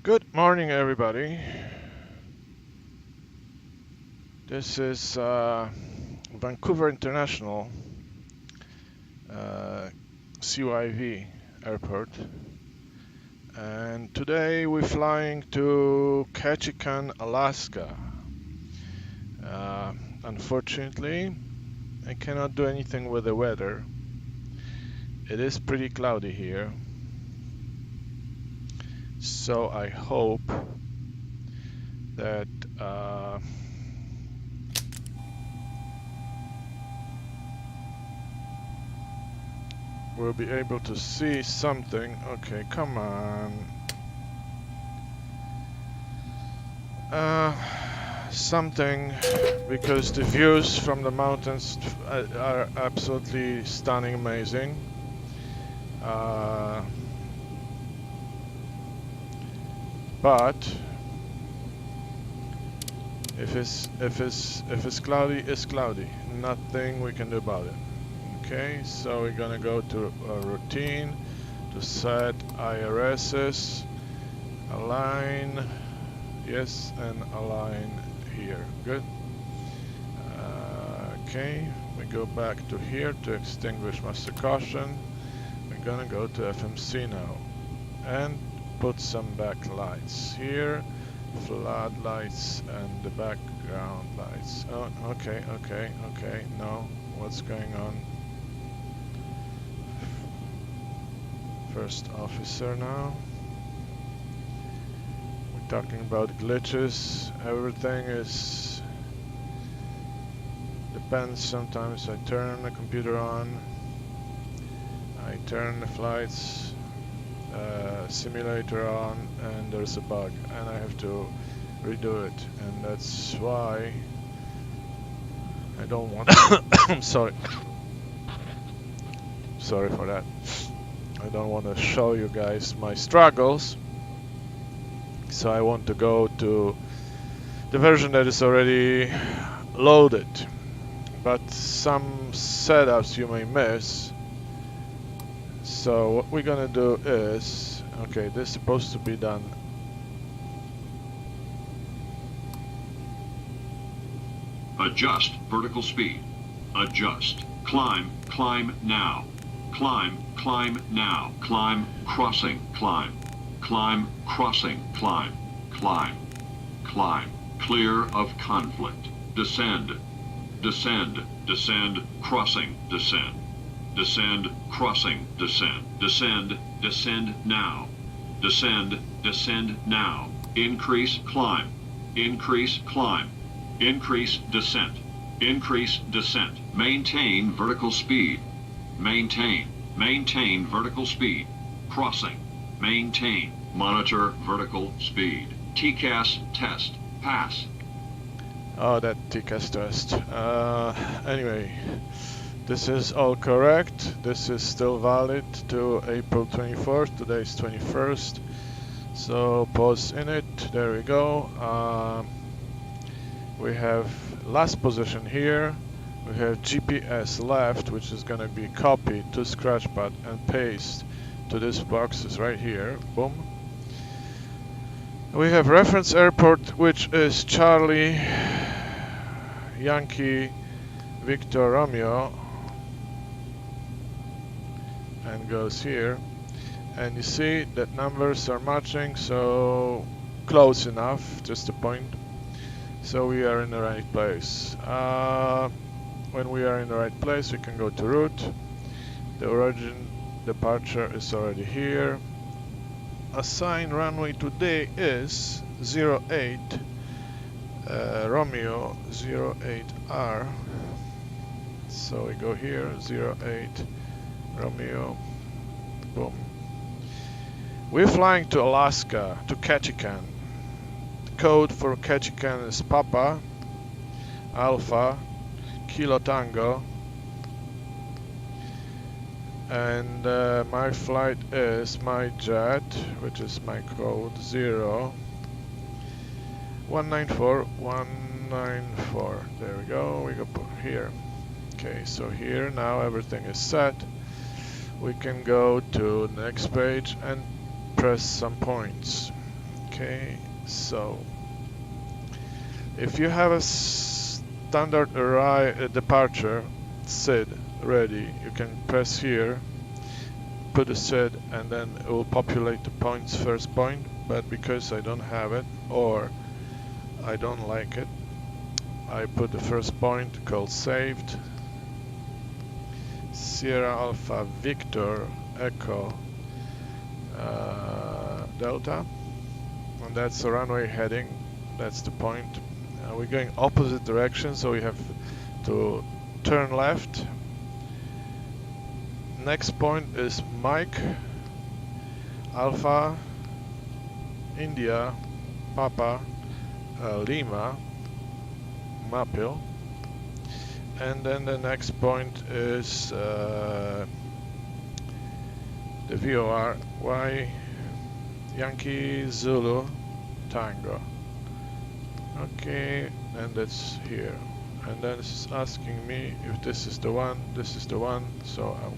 Good morning, everybody. This is Vancouver International CYV Airport, and today we're flying to Ketchikan, Alaska. Unfortunately, I cannot do anything with the weather. It is pretty cloudy here, so I hope that we'll be able to see something. Okay, come on. Something, because the views from the mountains are absolutely stunning, amazing. But if it's cloudy, it's cloudy. Nothing we can do about it. Okay, so we're gonna go to a routine to set IRSs, align, yes, and align here. Good. Okay, we go back to here to extinguish master caution. We're gonna go to FMC now and put some backlights here, floodlights and the background lights. Oh, okay, no, what's going on? First officer now. We're talking about glitches. Everything is depends. Sometimes I turn the computer on, I turn the flights simulator on, and there's a bug and I have to redo it, and that's why I don't want I'm sorry for that. I don't want to show you guys my struggles, so I want to go to the version that is already loaded, but some setups you may miss. So what we're gonna do is, okay, this is supposed to be done. Adjust vertical speed. Adjust. Climb now. Climb now. Climb, crossing, climb. Climb, crossing, climb. Climb. Clear of conflict. Descend, crossing, descend. Descend, crossing, descend. Descend now. Descend now. Increase, climb. Increase, climb. Increase descent. Increase descent. Maintain vertical speed. Maintain vertical speed. Crossing. Maintain. Monitor vertical speed. TCAS test. Pass. Oh, that TCAS test. Anyway, this is all correct. This is still valid to April 24th. Today is 21st. So pause in it. There we go. We have last position here. We have GPS left, which is gonna be copied to Scratchpad and paste to this boxes right here. Boom. We have reference airport, which is Charlie Yankee Victor Romeo, and goes here. And you see that numbers are matching, so close enough, just a point. So we are in the right place. When we are in the right place, we can go to route. The origin departure is already here. Assigned runway today is 08 Romeo 08R. So we go here, 08 Romeo, boom. We're flying to Alaska, to Ketchikan. Code for Ketchikan is Papa, Alpha, Kilo Tango, and my flight is my jet, which is my code 0194. There we go. We go here. Okay, so here now everything is set. We can go to the next page and press some points. Okay, so if you have a standard departure SID ready, you can press here, put a SID, and then it will populate the points, first point. But because I don't have it, or I don't like it, I put the first point called saved, Sierra Alpha Victor Echo Delta, and that's the runway heading. That's the point. We're going opposite direction, so we have to turn left. Next point is Mike Alpha India Papa Lima Mapil, and then the next point is the VOR Y Yankee Zulu Tango. Okay, and that's here. And then it's asking me if this is the one, so I'm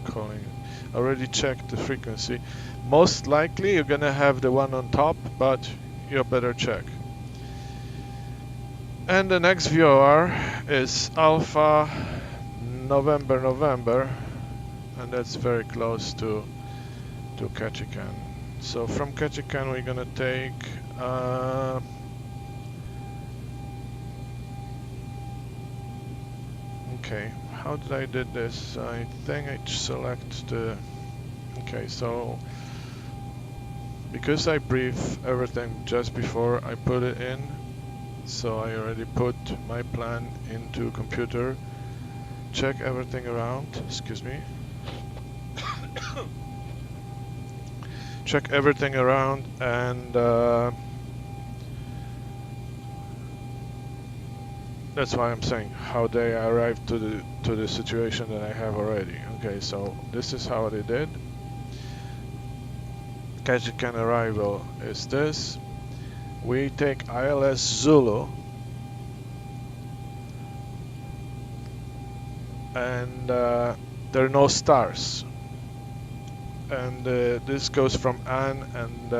calling it. I already checked the frequency. Most likely you're gonna have the one on top, but you better check. And the next VOR is Alpha November, and that's very close to Ketchikan. So from Ketchikan we're gonna take okay, how did I did this? I think I select the... Okay, so because I brief everything just before I put it in, so I already put my plan into computer, check everything around, excuse me, check everything around, and that's why I'm saying how they arrived to the situation that I have already. Okay, so this is how they did. Ketchikan arrival is this. We take ILS Zulu, and there are no stars. And this goes from Anne, and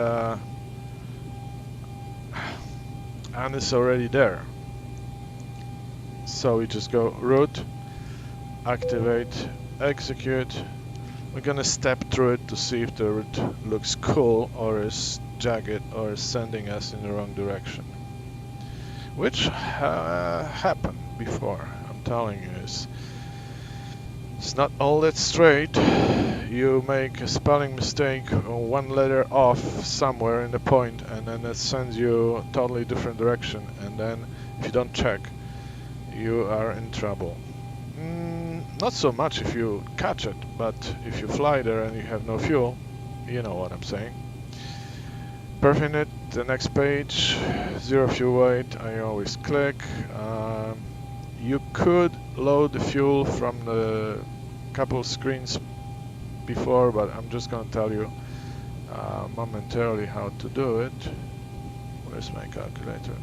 Anne is already there. So we just go route, activate, execute. We're gonna step through it to see if the route looks cool or is jagged or is sending us in the wrong direction. Which happened before, I'm telling you. It's not all that straight. You make a spelling mistake, one letter off somewhere in the point, and then it sends you a totally different direction, and then if you don't check, you are in trouble. Not so much if you catch it, but if you fly there and you have no fuel, you know what I'm saying. Perfect it, the next page, zero fuel weight, I always click. You could load the fuel from the couple screens before, but I'm just gonna tell you momentarily how to do it. Where's my calculator?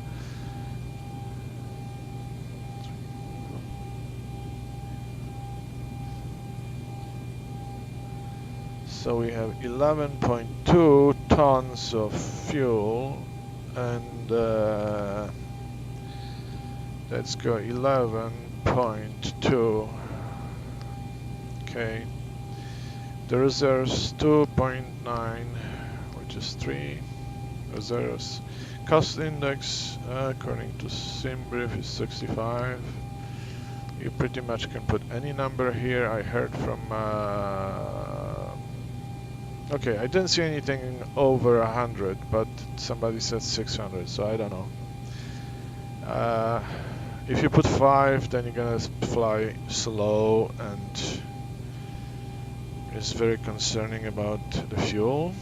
So we have 11.2 tons of fuel, and let's go 11.2. Okay, the reserves 2.9, which is 3 reserves. Cost index according to SimBrief is 65. You pretty much can put any number here. I heard from okay, I didn't see anything over 100, but somebody said 600, so I don't know. If you put 5, then you're gonna fly slow, and it's very concerning about the fuel.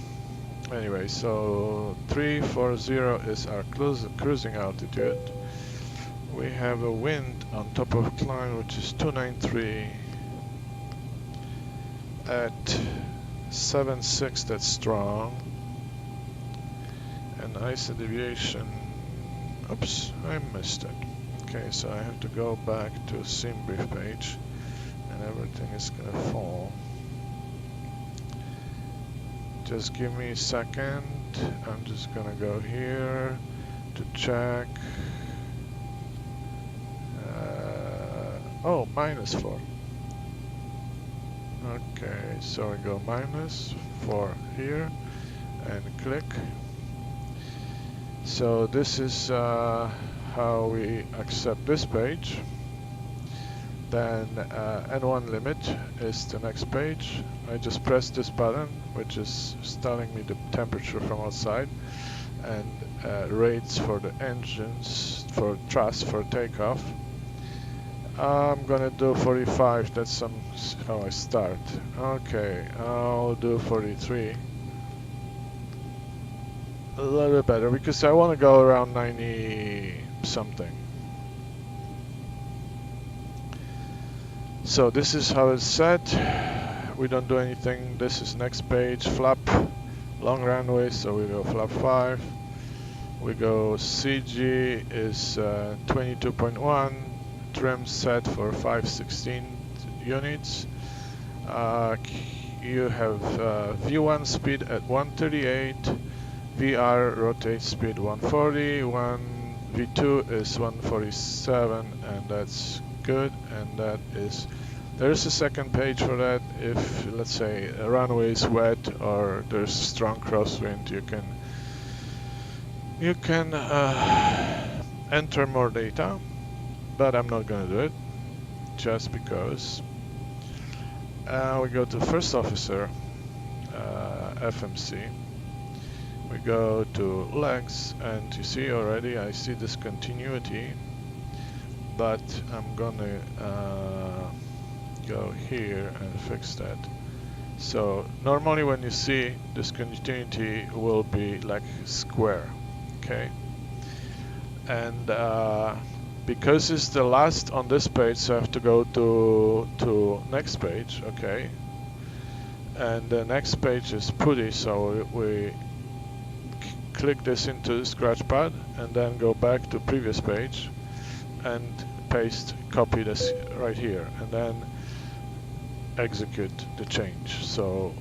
Anyway, so 340 is our cruising altitude. We have a wind on top of climb, which is 293 at 7.6, that's strong. And ISA deviation, oops, I missed it. Okay, so I have to go back to SimBrief page, and everything is gonna fall. Just give me a second. I'm just gonna go here to check. Oh, -4. Okay, so we go -4 here and click. So this is how we accept this page. Then N1 limit is the next page. I just press this button, which is telling me the temperature from outside, and rates for the engines, for thrust, for takeoff. I'm gonna do 45, that's how I start. Okay, I'll do 43. A little bit better, because I want to go around 90 something. So this is how it's set. We don't do anything. This is next page, flap, long runway, so we go flap 5. We go CG is 22.1, trim set for 5/16 units. You have V1 speed at 138, VR rotate speed 140, V2 is 147, and that's good. And that is, there's a second page for that. If, let's say, a runway is wet or there's strong crosswind, you can enter more data, but I'm not gonna do it just because. We go to first officer, FMC. We go to legs, and you see already I see discontinuity, but I'm gonna go here and fix that. So normally when you see discontinuity will be like square, okay? And because it's the last on this page, so I have to go to next page, okay? And the next page is PuTTY, so we click this into the scratch pad and then go back to previous page and copy this right here, and then execute the change. So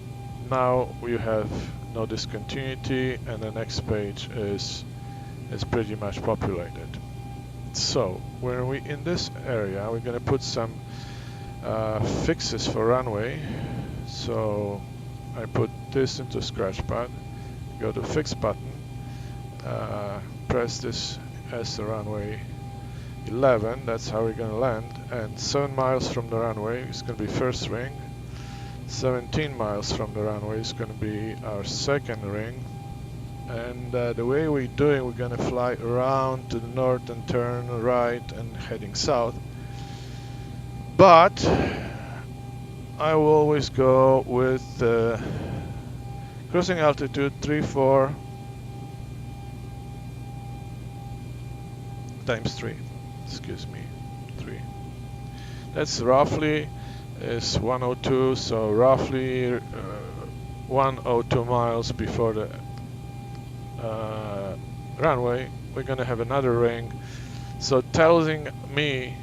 now you have no discontinuity, and the next page is pretty much populated. So when we in this area, we're gonna put some fixes for runway. So I put this into scratchpad, go to fix button, press this as the runway 11, that's how we're gonna land, and 7 miles from the runway is gonna be first ring, 17 miles from the runway is gonna be our second ring, and the way we're doing, we're gonna fly around to the north and turn right and heading south, but I will always go with cruising altitude 34 times 3. Excuse me, 3. That's roughly is 102, so roughly 102 miles before the runway. We're gonna have another ring, so telling me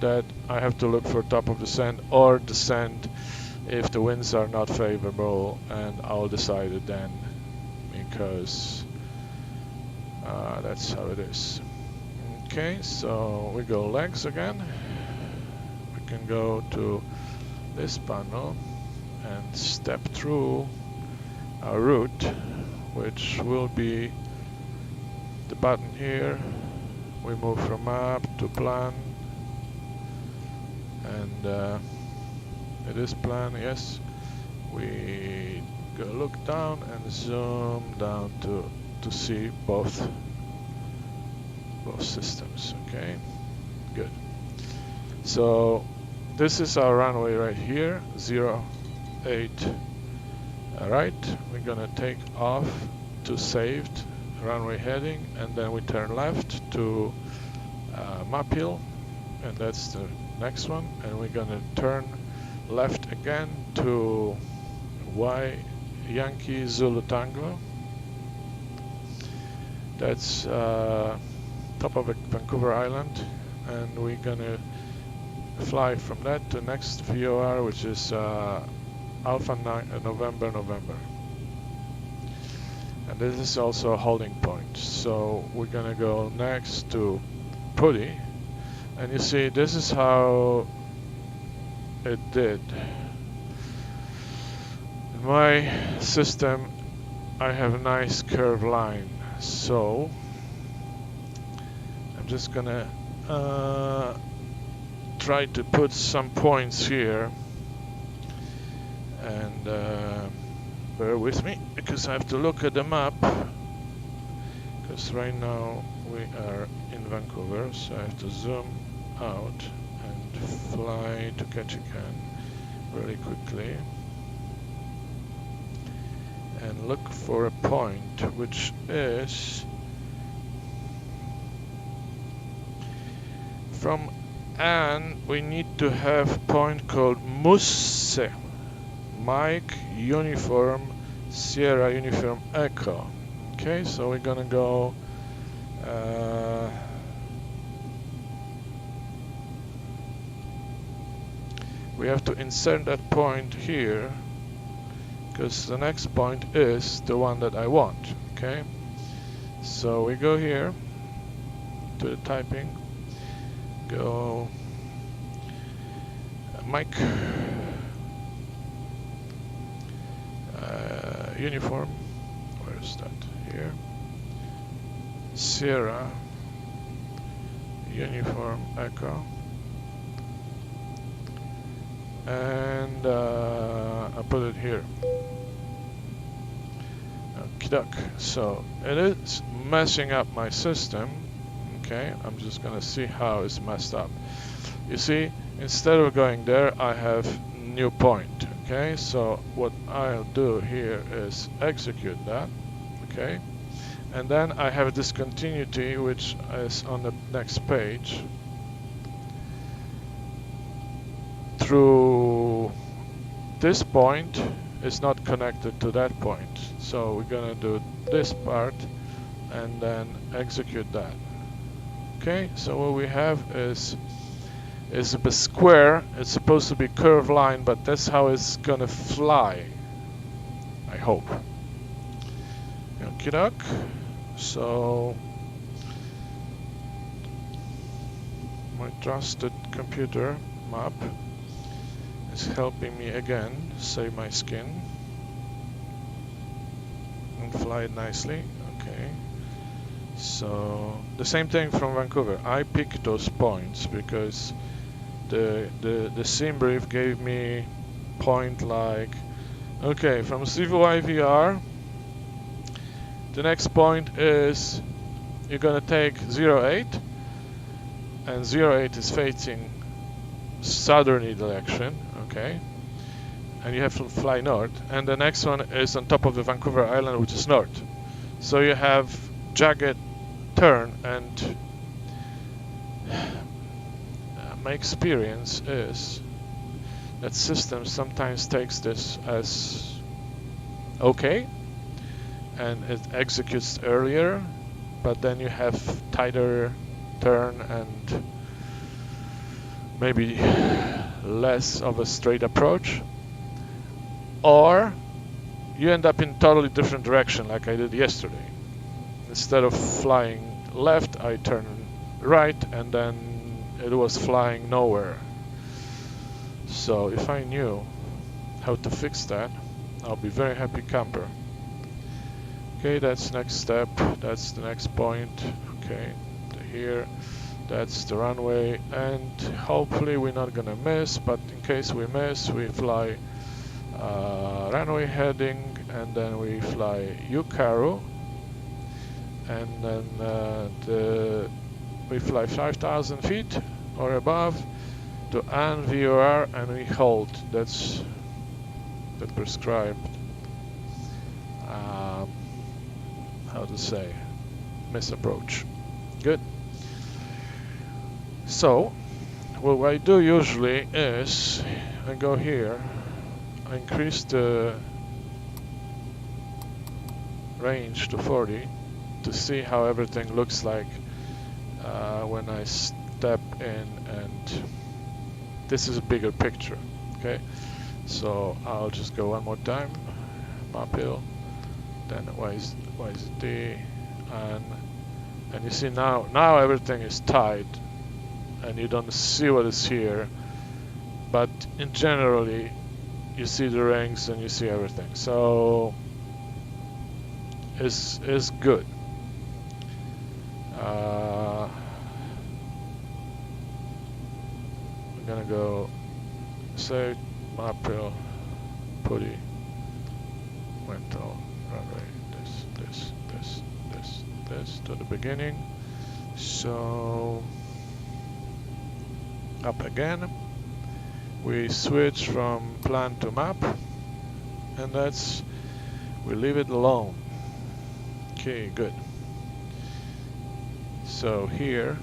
that I have to look for top of descent or descent if the winds are not favorable, and I'll decide it then, because that's how it is. Okay, so we go legs again. We can go to this panel and step through our route, which will be the button here. We move from map to plan, and it is plan, yes. We go look down and zoom down to see both systems. Okay, good. So this is our runway right here, 08 right. We're gonna take off to saved runway heading, and then we turn left to map hill, and that's the next one, and we're gonna turn left again to Y Yankee Zulu Tango. That's top of Vancouver Island, and we're gonna fly from that to next VOR, which is Alpha November. and this is also a holding point. So we're gonna go next to putty, and you see this is how it did. In my system I have a nice curved line, so I'm just gonna try to put some points here, and bear with me because I have to look at the map, because right now we are in Vancouver, so I have to zoom out and fly to Ketchikan really quickly and look for a point which is from Anne. We need to have a point called Musse, Mike Uniform Sierra Uniform Echo. Okay, so we're gonna go we have to insert that point here because the next point is the one that I want. Okay, so we go here to the typing, go Mike uniform, where's that? Here, Sierra Uniform Echo, and I put it here. Okey-doke. So it is messing up my system. Okay, I'm just gonna see how it's messed up. You see, instead of going there, I have new point. Okay, so what I'll do here is execute that. Okay, and then I have discontinuity, which is on the next page. Through this point is not connected to that point, so we're gonna do this part and then execute that. Okay, so what we have is a square. It's supposed to be curved line, but that's how it's gonna fly, I hope. Okey-doke. So my trusted computer map is helping me again save my skin and fly it nicely. Okay, so the same thing from Vancouver. I picked those points because the sim brief gave me point like, okay, from CYVR the next point is you're gonna take 08, and 08 is facing southerly direction. Okay, and you have to fly north, and the next one is on top of the Vancouver Island, which is north. So you have jagged turn, and my experience is that system sometimes takes this as okay and it executes earlier, but then you have tighter turn and maybe less of a straight approach, or you end up in totally different direction like I did yesterday. Instead of flying left, I turn right, and then it was flying nowhere. So if I knew how to fix that, I'll be very happy camper. Okay, that's next step, that's the next point. Okay, here, that's the runway, and hopefully we're not gonna miss, but in case we miss, we fly runway heading, and then we fly Yukaru, and then we fly 5,000 feet or above to NVOR, and we hold. That's the prescribed how to say misapproach. Good. So what I do usually is I go here, I increase the range to 40 to see how everything looks like when I step in, and this is a bigger picture. Okay, so I'll just go one more time, map hill, then YZD, and you see now everything is tight, and you don't see what is here, but in generally you see the rings and you see everything, so it's good. We're gonna go save April Putty rental runway this to the beginning. So up again, we switch from plan to map, and we leave it alone. Okay, good. So here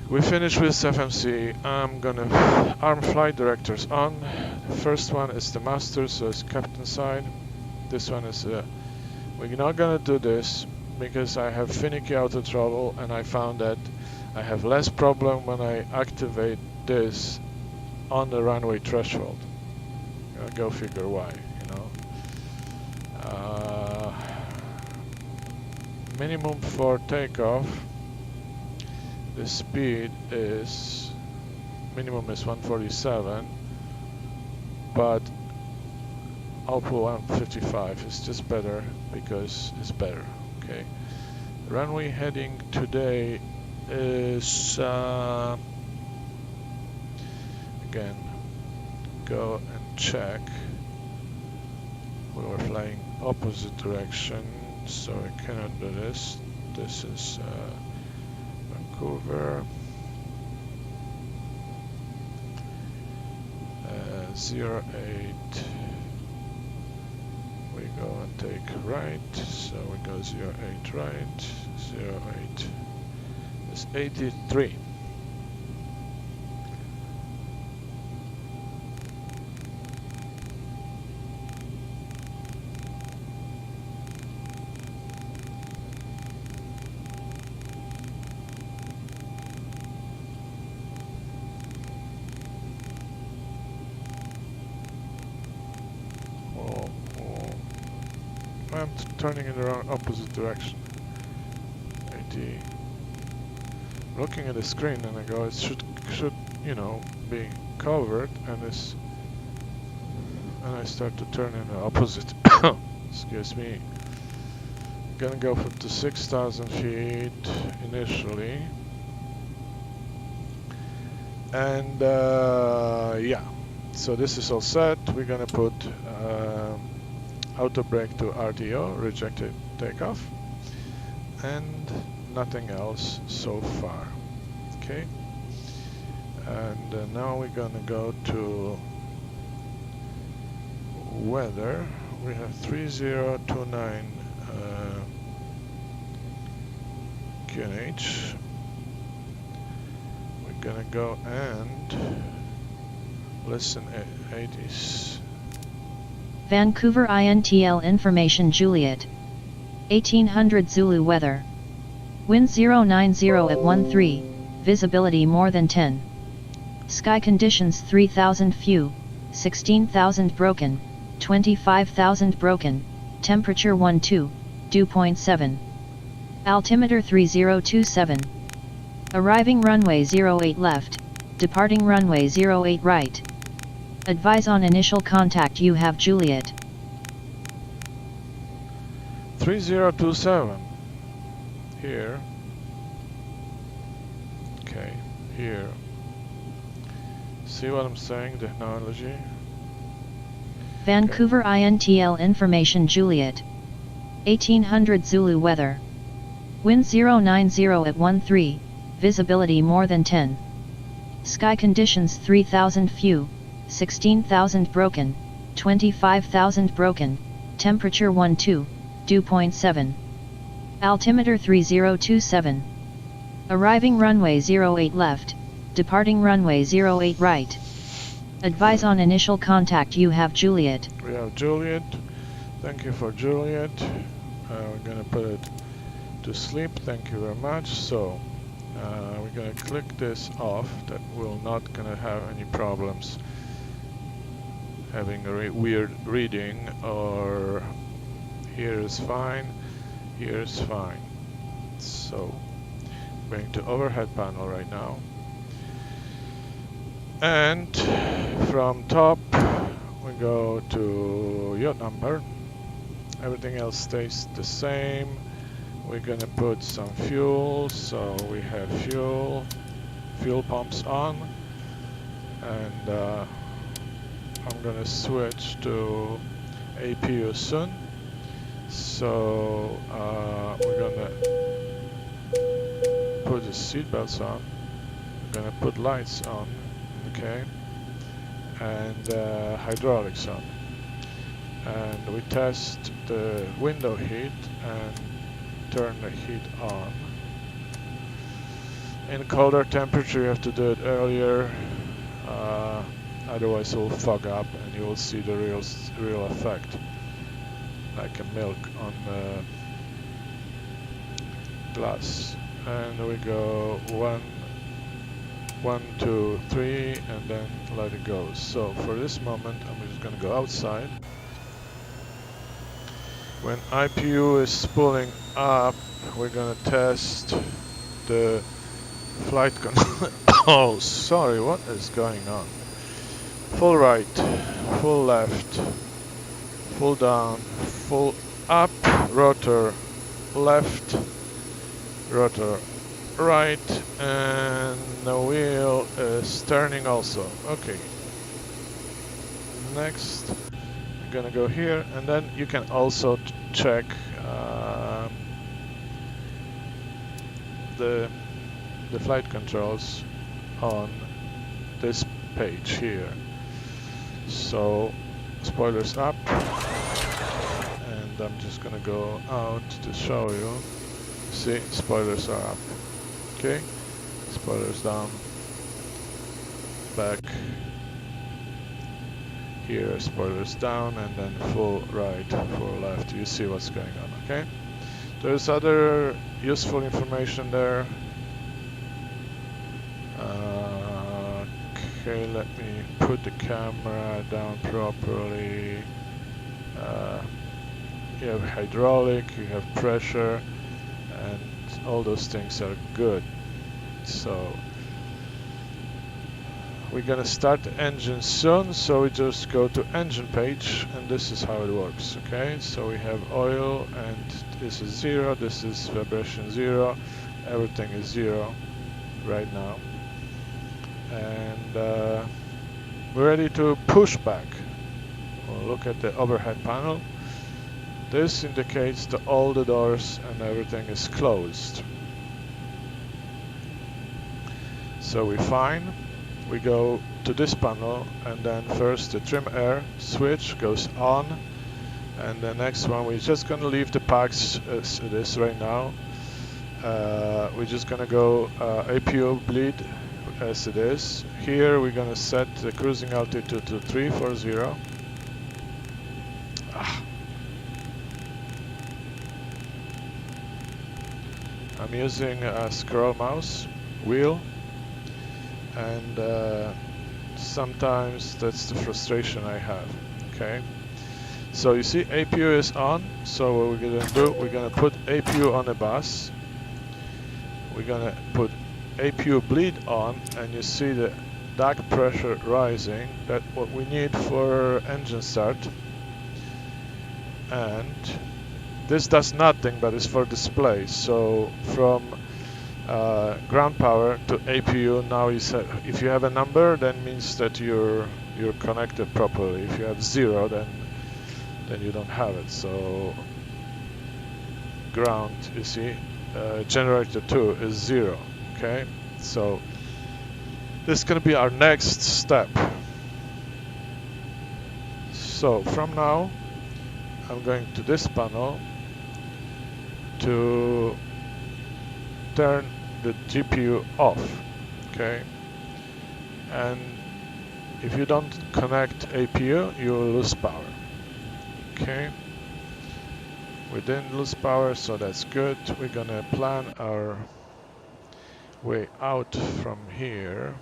we finish with FMC. I'm gonna arm flight directors on. The first one is the master, so it's captain side. This one is we're not gonna do this because I have finicky auto throttle, and I found that I have less problem when I activate this on the runway threshold. Go figure why, you know. Minimum for takeoff, the speed is minimum is 147, but I'll pull 155. It's just better because it's better. Okay. Runway heading today is again, go and check. We were flying opposite direction, so I cannot do this. This is Vancouver. 08. We go and take right, so we go 08 right, 08 is 83. I'm turning in the wrong opposite direction. 80. Looking at the screen and I go, it should you know, be covered, and I start to turn in the opposite. Excuse me. I'm gonna go up to 6,000 feet initially, and yeah. So this is all set. We're gonna put auto brake to RTO, rejected takeoff, and nothing else so far. Okay, and now we're gonna go to weather. We have 3029 QNH. We're gonna go and listen 80s. Vancouver INTL information Juliet. 1800 Zulu weather. Wind 090 at 13, visibility more than 10. Sky conditions 3000 few, 16,000 broken, 25,000 broken, temperature 12, dew point 7. Altimeter 3027. Arriving runway 08 left, departing runway 08 right. Advise on initial contact you have Juliet. 3027. Here. Okay, here. See what I'm saying, technology? Vancouver okay. INTL information Juliet. 1800 Zulu weather. Wind 090 at 13, visibility more than 10. Sky conditions 3000 few, 16,000 broken, 25,000 broken, temperature 12, dew point 7. Altimeter 3027. Arriving runway 08 left, departing runway 08 right. Advise on initial contact you have Juliet. We have Juliet. Thank you for Juliet. We're gonna put it to sleep. Thank you very much. So we're gonna click this off. That will not gonna have any problems having a weird reading or Here is fine. Here is fine. So, going to overhead panel right now. And from top, we go to yacht number. Everything else stays the same. We're gonna put some fuel, so we have fuel pumps on, and I'm gonna switch to APU soon. So we're gonna put the seat belts on. We're gonna put lights on, okay, and hydraulics on. And we test the window heat and turn the heat on. In colder temperature you have to do it earlier, otherwise it will fog up and you will see the real effect, like a milk on the glass. And we go 1, 2, 3, and then let it go. So for this moment I'm just gonna go outside. When IPU is pulling up, we're gonna test the flight control. Oh, sorry, what is going on? Full right, full left, full down, full up, rotor left, rotor right, and the wheel is turning also. Okay. Next. Gonna go here, and then you can also check the flight controls on this page here. So spoilers up, and I'm just gonna go out to show you. See, spoilers are up. Okay, spoilers down, back. Here, spoilers down, and then full right, full left. You see what's going on, okay? There's other useful information there. Okay, let me put the camera down properly. You have hydraulic, you have pressure, and all those things are good. So we're gonna start the engine soon, so we just go to engine page, and this is how it works, okay? So we have oil, and this is 0, this is vibration 0, everything is 0 right now. And we're ready to push back. We'll look at the overhead panel. This indicates that all the doors and everything is closed. So we're fine. We go to this panel, and then first the trim air switch goes on, and the next one we're just gonna leave the packs as it is right now. We're just gonna go APU bleed as it is. Here we're gonna set the cruising altitude to 340. I'm using a scroll mouse wheel, and sometimes that's the frustration I have. Okay, so you see APU is on, so what we're gonna do, we're gonna put APU on the bus, we're gonna put APU bleed on, and you see the DAC pressure rising. That's what we need for engine start. And this does nothing, but it's for display. So from ground power to APU, now you said if you have a number, then means that you're connected properly. If you have 0, then you don't have it. So ground, you see, generator 2 is 0. Okay, so this is going to be our next step. So from now, I'm going to this panel to turn the GPU off, okay? And if you don't connect APU, you will lose power, okay? We didn't lose power, so that's good. We're gonna plan our way out from here.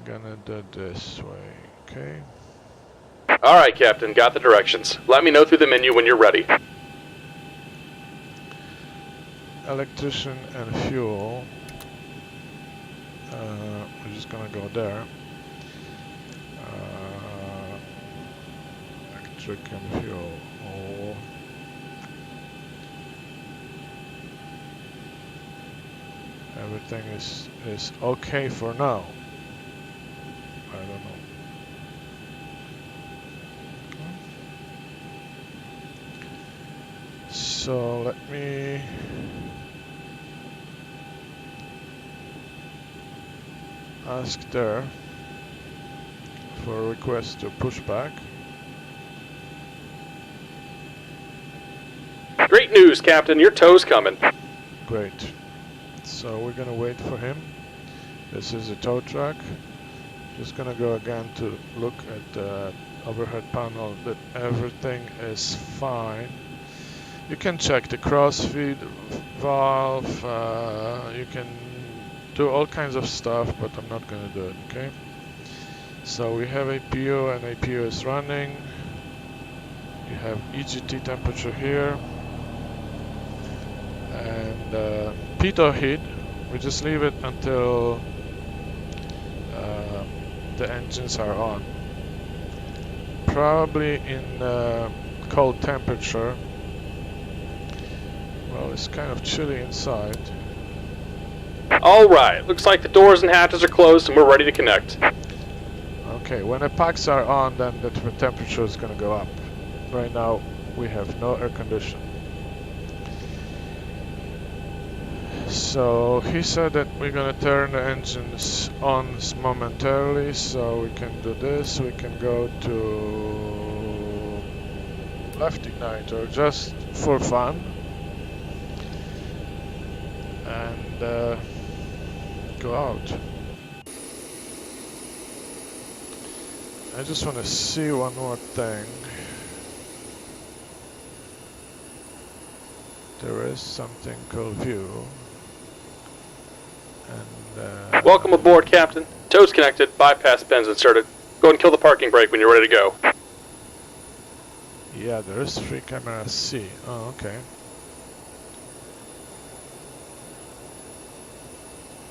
Gonna do this way, okay? Alright, Captain, got the directions. Let me know through the menu when you're ready. Electrician and fuel. We're just gonna go there. Electric and fuel. Oh. Everything is okay for now. I don't know. So let me ask there for a request to push back. Great news, Captain. Your tow's coming. Great. So we're gonna wait for him. This is a tow truck. Just gonna go again to look at the overhead panel that everything is fine. You can check the crossfeed valve. You can do all kinds of stuff, but I'm not gonna do it, okay? So we have APU and APU is running. You have EGT temperature here. And pitot heat, we just leave it until the engines are on. Probably in cold temperature. Well, it's kind of chilly inside. Alright, looks like the doors and hatches are closed and we're ready to connect. Okay, when the packs are on, then the temperature is going to go up. Right now, we have no air conditioning. So he said that we're gonna turn the engines on momentarily, so we can do this. We can go to left igniter just for fun and go out. I just want to see one more thing. There is something called view. And, Welcome aboard, Captain. Tow's connected, bypass pins inserted. Go and kill the parking brake when you're ready to go. yeah, there is 3 cameras C. Oh, okay.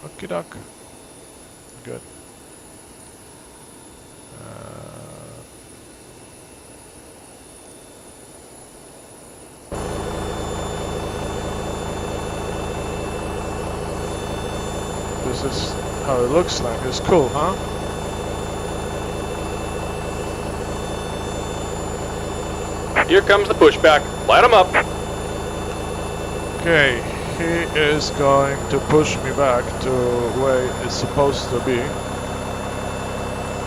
Okie doke. Good. This is how it looks like. It's cool, huh? Here comes the pushback. Light them up. Okay, he is going to push me back to where it's supposed to be.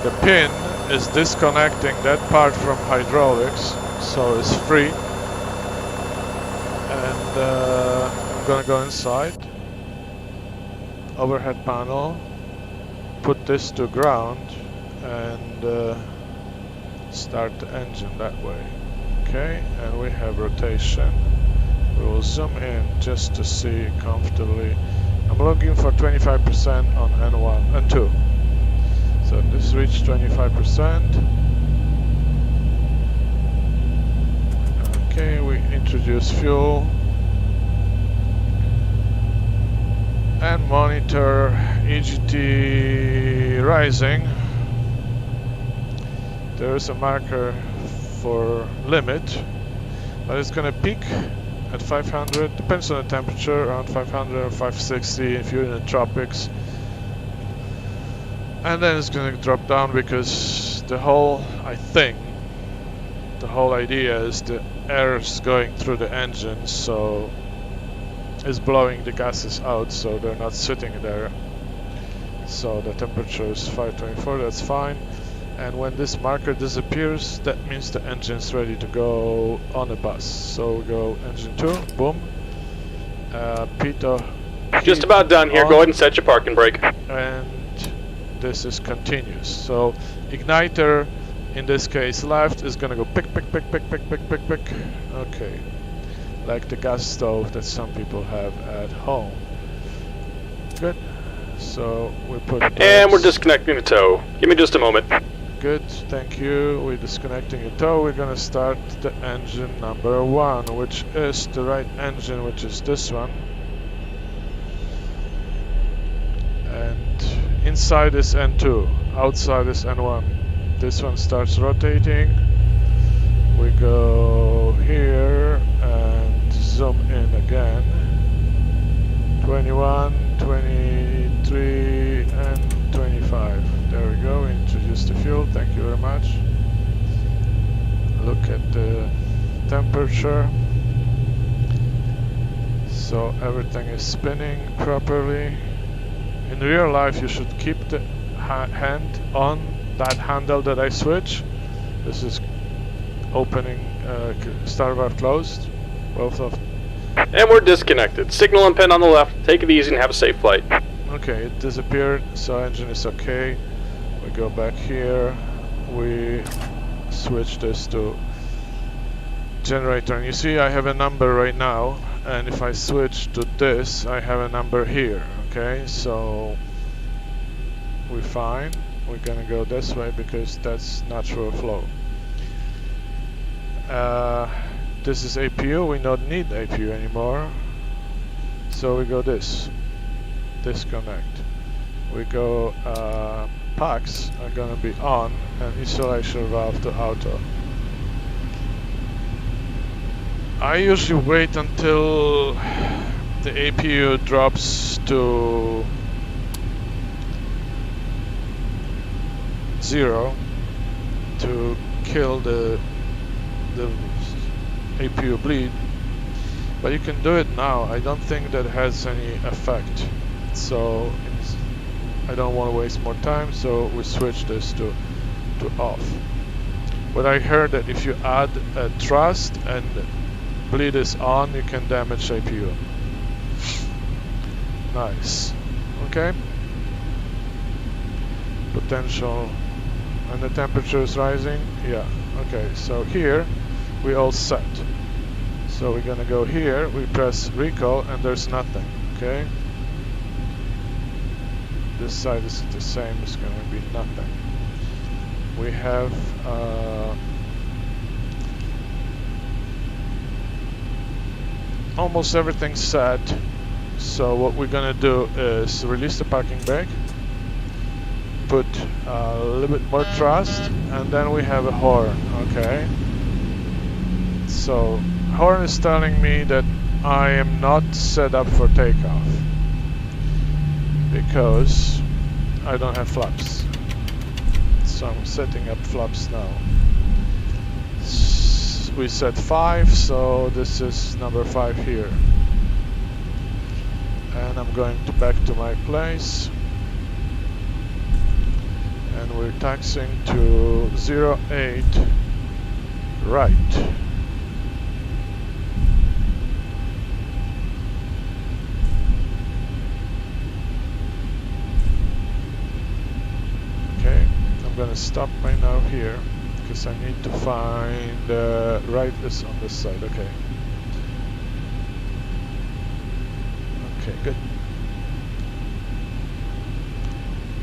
The pin is disconnecting that part from hydraulics, so it's free. And I'm gonna go inside. Overhead panel, put this to ground and start the engine that way. Okay, and we have rotation. We will zoom in just to see comfortably. I'm looking for 25% on N1 and 2. So this reached 25%. Okay, we introduce fuel. And monitor EGT rising. There is a marker for limit, but it's gonna peak at 500, depends on the temperature, around 500 or 560 if you're in the tropics. And then it's gonna drop down because the whole, I think, the whole idea is the air is going through the engine, so is blowing the gases out, so they're not sitting there. So the temperature is 524, that's fine. And when this marker disappears, that means the engine's ready to go on the bus. So we go engine 2, boom. Pitot. Just about done here. On. Go ahead and set your parking brake. And this is continuous. So igniter, in this case left, is gonna go pick, pick, pick, pick, pick, pick, pick, pick. Okay. Like the gas stove that some people have at home. Good. So we put And we're brakes. disconnecting the tow. Give me just a moment. Good, thank you. We're disconnecting the tow. We're gonna start the engine number 1, which is the right engine, which is this one. And inside is N2, outside is N1. This one starts rotating. We go here and zoom in again. 21, 23, and 25. There we go, introduce the fuel, thank you very much. Look at the temperature. So everything is spinning properly. In real life you should keep the hand on that handle that I switch. This is opening, start valve closed, both of. And we're disconnected. Signal and pin on the left. Take it easy and have a safe flight. Okay, it disappeared, so engine is okay. We go back here, we switch this to generator, and you see I have a number right now, and if I switch to this, I have a number here, okay? So we're fine. We're gonna go this way because that's natural flow. This is APU, we don't need APU anymore. So we go this. Disconnect. We go PAKTs are gonna be on and isolation valve to auto. I usually wait until the APU drops to 0 to kill the APU bleed, but you can do it now. I don't think that has any effect, so I don't want to waste more time, so we switch this to off. But I heard that if you add a thrust and bleed is on, you can damage APU. Nice. Okay. Potential, and the temperature is rising. Yeah. Okay. So here we all set. So we're gonna go here. We press recall, and there's nothing. Okay. This side is the same. It's gonna be nothing. We have. Almost everything set. So what we're gonna do is release the parking brake, put a little bit more thrust, and then we have a horn. Okay. So horn is telling me that I am not set up for takeoff because I don't have flaps. So I'm setting up flaps now. We set 5, so this is number 5 here. And I'm going back to my place. And we're taxiing to 08 right. Okay, I'm gonna stop right now here because I need to find right is on this side. Okay. Okay, good.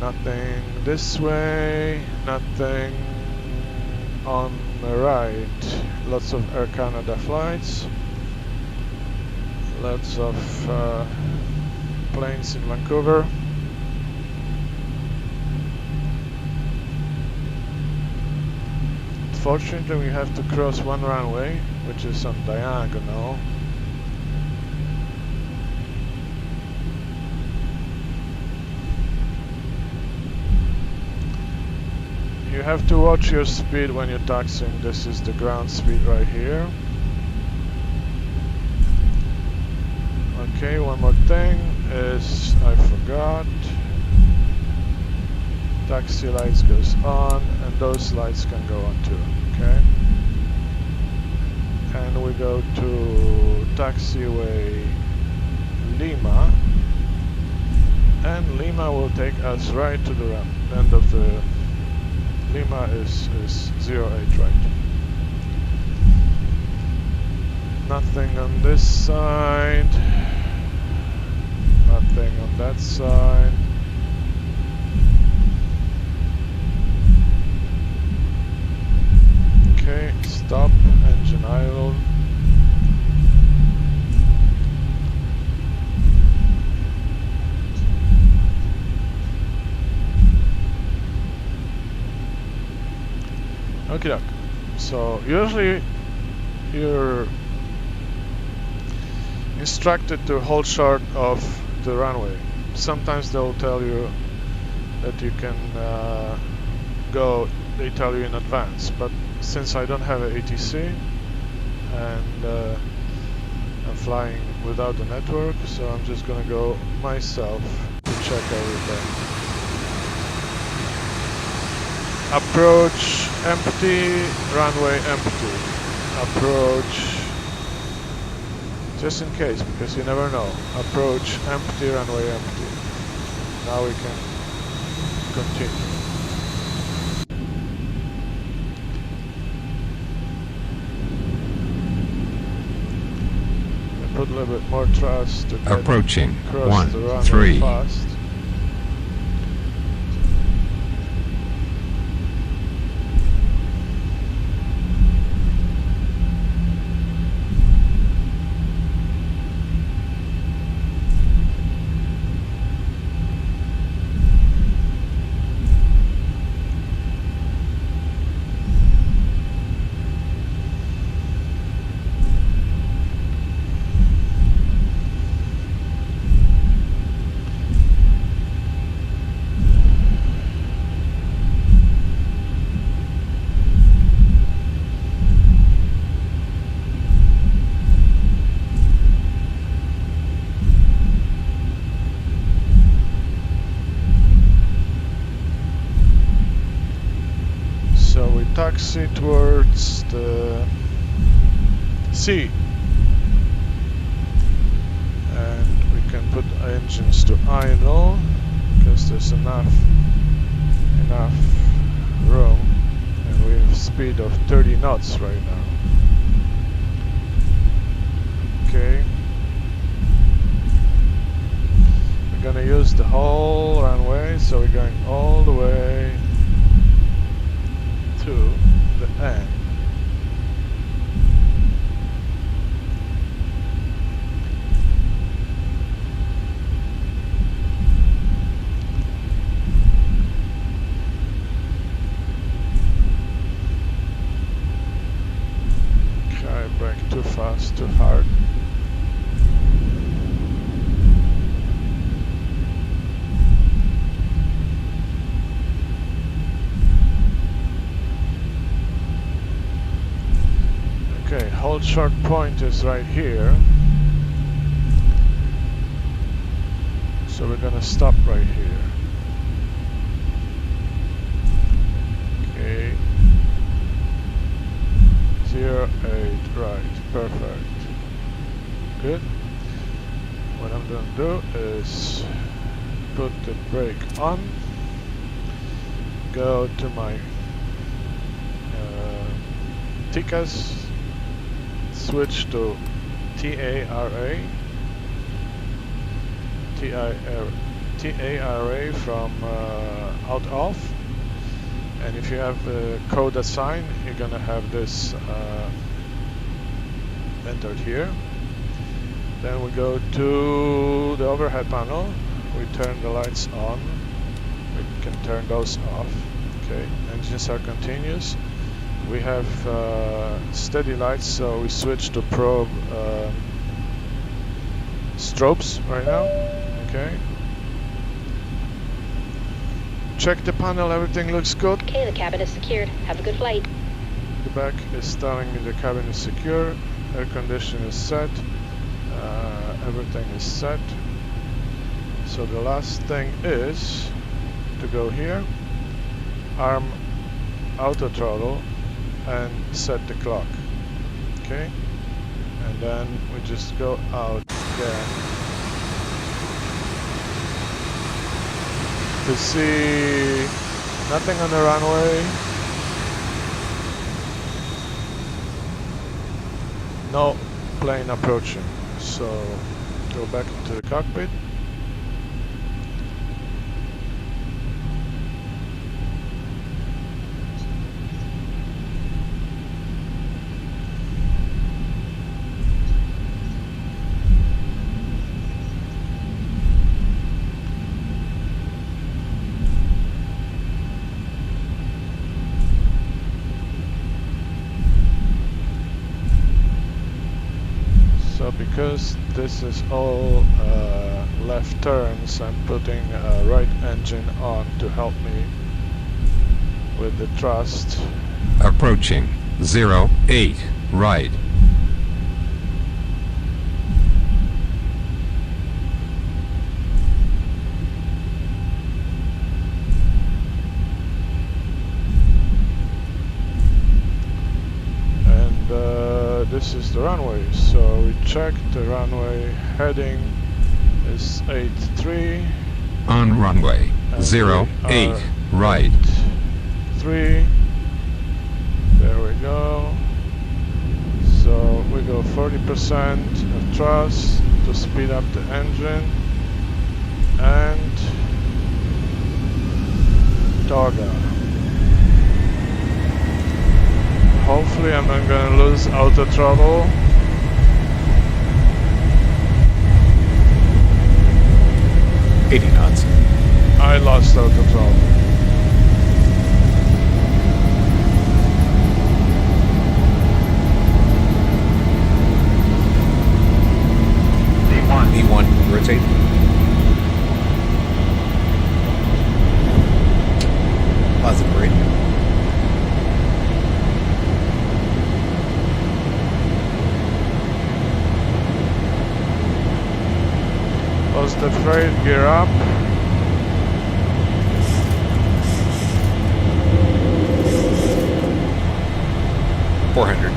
Nothing this way, nothing on the right. Lots of Air Canada flights. Lots of planes in Vancouver. Fortunately, we have to cross one runway, which is on diagonal. You have to watch your speed when you're taxiing. This is the ground speed right here. Okay, one more thing is I forgot. Taxi lights goes on, and those lights can go on too. Okay. And we go to taxiway Lima, and Lima will take us right to the end of the. Lima is 08 right. Nothing on this side. Nothing on that side. Okie doke. So usually you're instructed to hold short of the runway. Sometimes they'll tell you that you can go, they tell you in advance, but since I don't have an ATC and I'm flying without the network, so I'm just gonna go myself to check everything. Approach empty, runway empty. Approach, just in case, because you never know. Approach empty, runway empty. Now we can continue. Put a little bit more thrust to get Approaching across the runway 13. fast. So we taxi towards the sea, and we can put engines to idle because there's enough room, and we have a speed of 30 knots right now. Okay, we're gonna use the whole runway, so we're going all the way to the end. Okay, brake too fast, too hard. Okay, hold short point is right here. So we're gonna stop right here. Okay. 08, right, perfect. Good. What I'm gonna do is put the brake on, go to my TCAS, switch to TARA from out off, and if you have a code assigned, you're gonna have this entered here. Then we go to the overhead panel, we turn the lights on, we can turn those off. Okay, engines are continuous. We have steady lights, so we switch to probe strobes right now. Okay. Check the panel, everything looks good. Okay, the cabin is secured. Have a good flight. The back is telling me the cabin is secure, air conditioning is set, everything is set. So the last thing is to go here, arm auto throttle, and set the clock. Okay, and then we just go out again to see nothing on the runway, no plane approaching. So go back to the cockpit. because this is all left turns, I'm putting a right engine on to help me with the thrust. Approaching 08 right. This is the runway, so we check the runway. Heading is 83. On runway 08 right. 3. There we go. So we go 40% of thrust to speed up the engine. And Toga. Hopefully I'm not gonna lose auto throttle. $80 knots. I lost auto throttle. V1, rotate. Positive rate. The freight gear up. $400.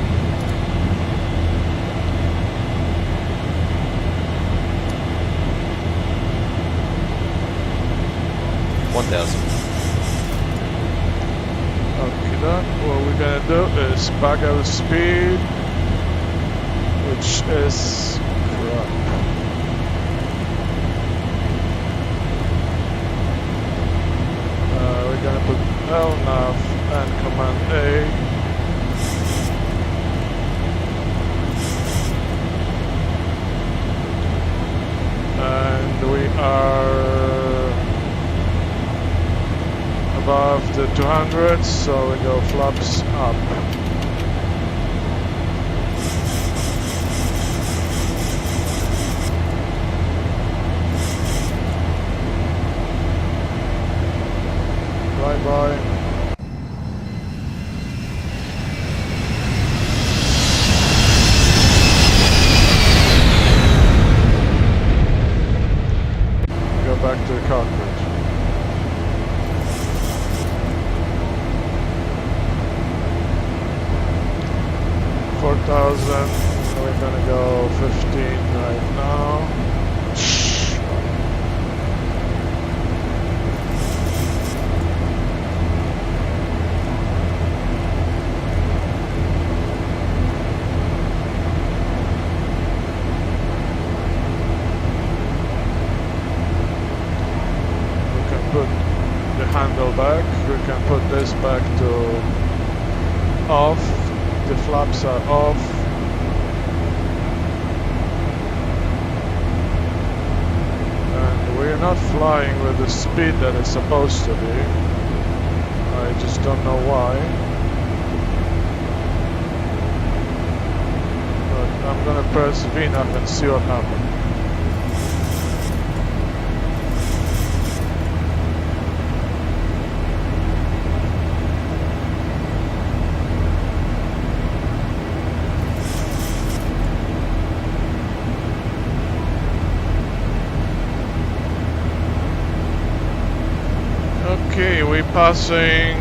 $1,000. Okay, what we're gonna do is back out speed, which is crap. We're gonna put LNAV and Command A. And we are above the 200, so we go flaps up. Bye-bye. Go back to the cockpit. $4,000. We're gonna go 15 right now. Handle back. We can put this back to off. The flaps are off. And we're not flying with the speed that it's supposed to be. I just don't know why. But I'm gonna press VNAV and see what happens. Okay, we're passing,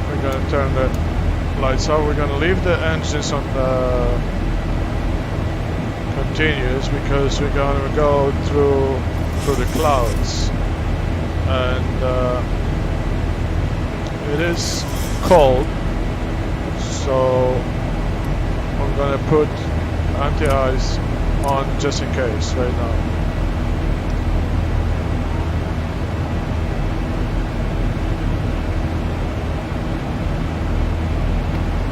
we're gonna turn the lights off. We're gonna leave the engines on the continuous because we're gonna go through the clouds. And it is cold, so I'm gonna put anti-ice on just in case right now.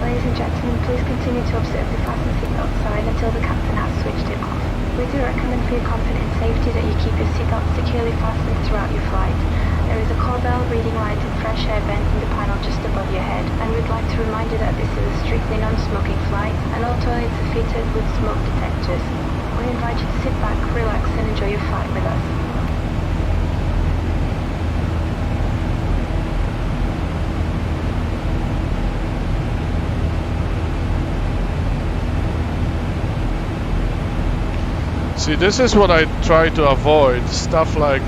Ladies and gentlemen, please continue to observe the fasten seatbelt sign until the captain has switched it off. We do recommend for your comfort and safety that you keep your seatbelt securely fastened throughout your flight. There is a call bell, reading light and fresh air vent in the panel just above your head, and we'd like to remind you that this is a strictly non-smoking flight and all toilets are fitted with smoke detectors. We invite you to sit back, relax and enjoy your flight with us. See, this is what I try to avoid, stuff like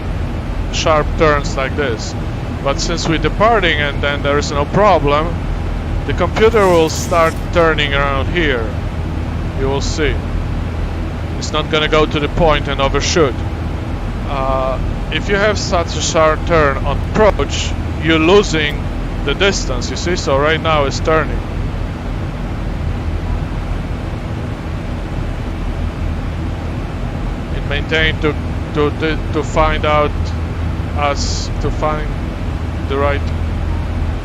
sharp turns like this. But since we're departing and then there is no problem, the computer will start turning around here. You will see. It's not gonna go to the point and overshoot. If you have such a sharp turn on approach, you're losing the distance, you see? So right now it's turning. Maintain to find out to find the right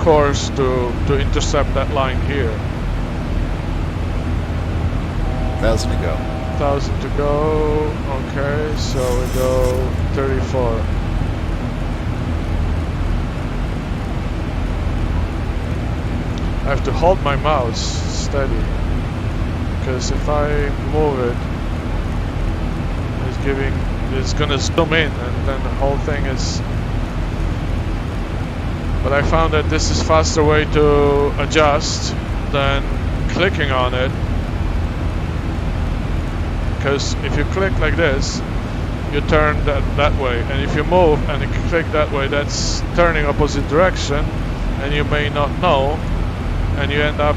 course to intercept that line here. 1,000 to go. 1,000 to go. Okay, so we go 34. I have to hold my mouse steady because if I move it, it's gonna zoom in and then the whole thing is. But I found that this is faster way to adjust than clicking on it, because if you click like this you turn that way, and if you move and you click that way, that's turning opposite direction and you may not know and you end up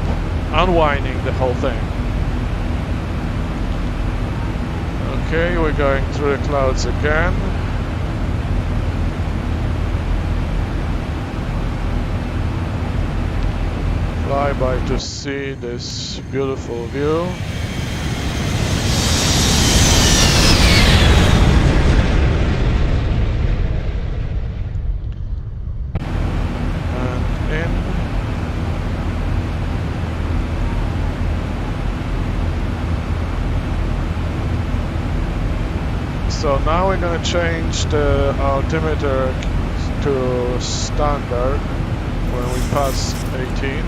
unwinding the whole thing. Okay, we're going through the clouds again. Fly by to see this beautiful view. And in. So now we're going to change the altimeter to standard when we pass 18.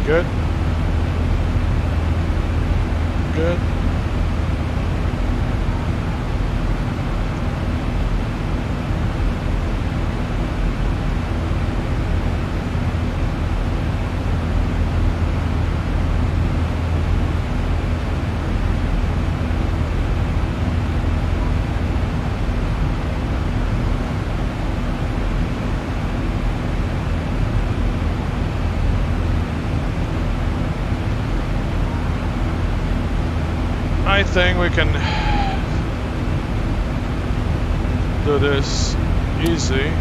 Good. Good. I think we can do this easy.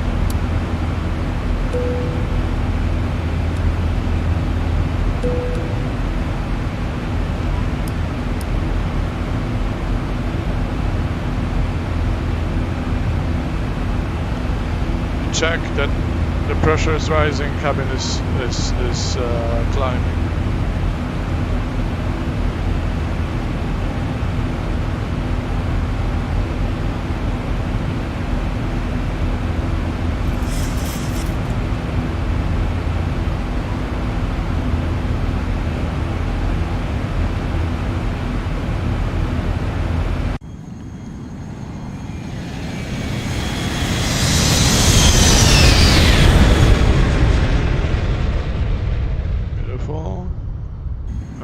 Check that the pressure is rising, cabin is climbing.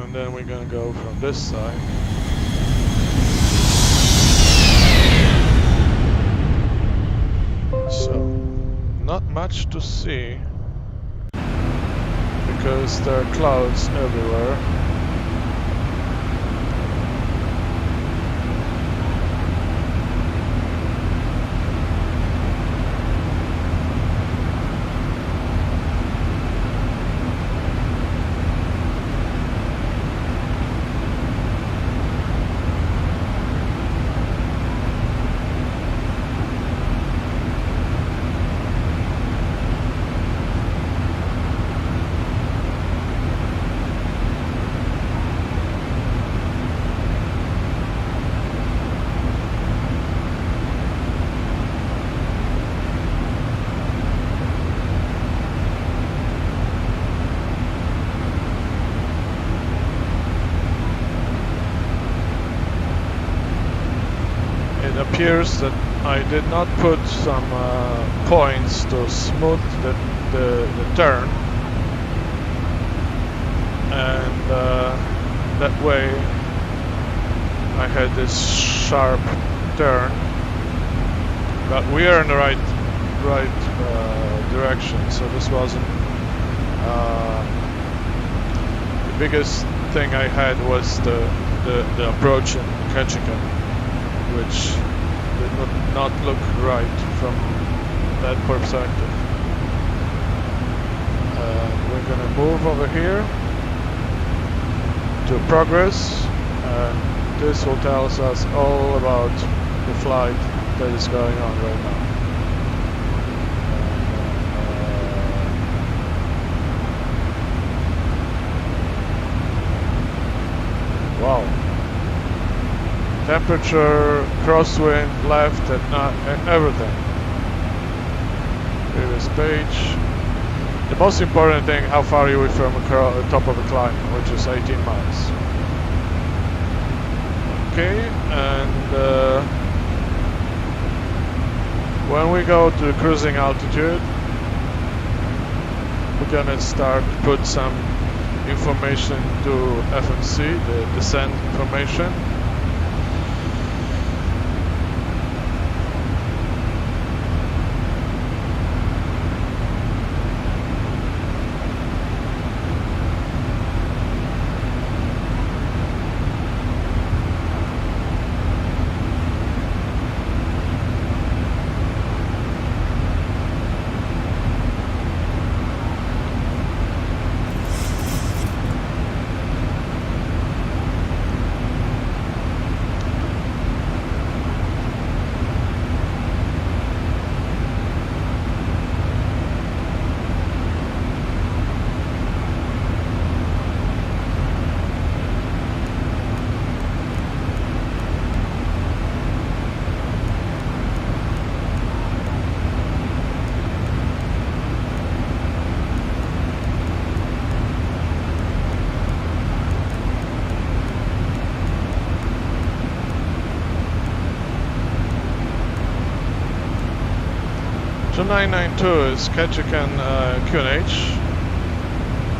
And then we're gonna go from this side. So, not much to see because there are clouds everywhere. appears that I did not put some points to smooth the turn, and that way I had this sharp turn, but we are in the right direction, so this wasn't the biggest thing I had was the approach in Ketchikan, which did not look right from that perspective. We're gonna move over here to progress, and this will tell us all about the flight that is going on right now. Wow. Temperature, crosswind, left, and everything. Previous page. The most important thing, how far are you from the top of a climb, which is 18 miles. Okay, and when we go to cruising altitude, we're gonna start to put some information to FMC, the descent information. So 992 is Ketchikan QNH.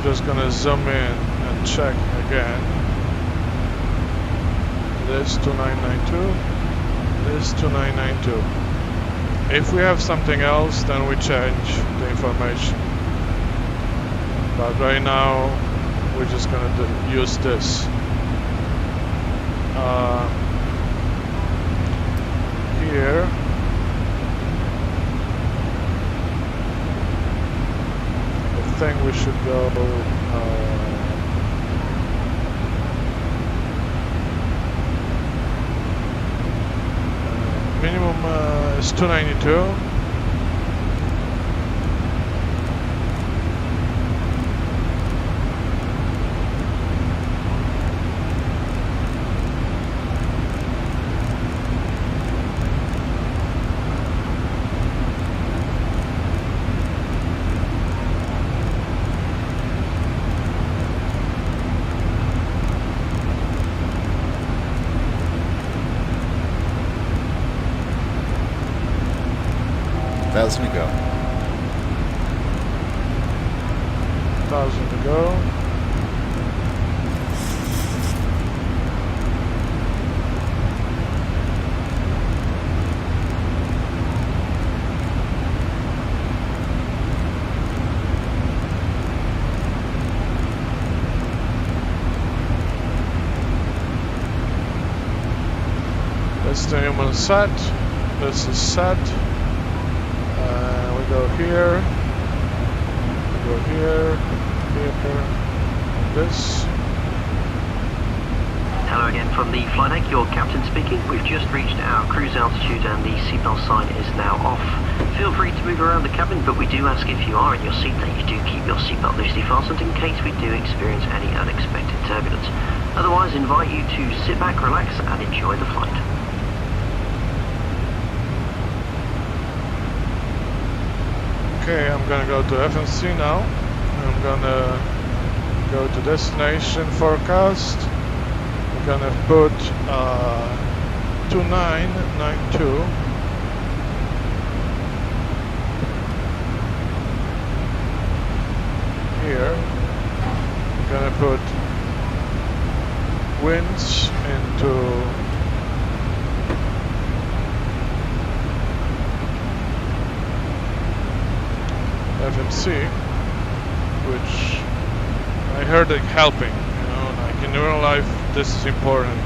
Just gonna zoom in and check again. This 2992. This 2992. If we have something else, then we change the information. But right now, we're just gonna use this. Here. I think we should go minimum is 292. Thousand to go. 1,000 to go. That's the human set. This is set. We go here. We go here. Here. This. Hello again from the flight deck, your captain speaking. We've just reached our cruise altitude and the seatbelt sign is now off. Feel free to move around the cabin, but we do ask if you are in your seat that you do keep your seatbelt loosely fastened in case we do experience any unexpected turbulence. Otherwise, invite you to sit back, relax and enjoy the flight. Okay, I'm gonna go to FMC now. I'm gonna go to destination forecast. I'm gonna put 2992. Here, I'm gonna put winds into FMC, which I heard it helping, you know, like in real life this is important,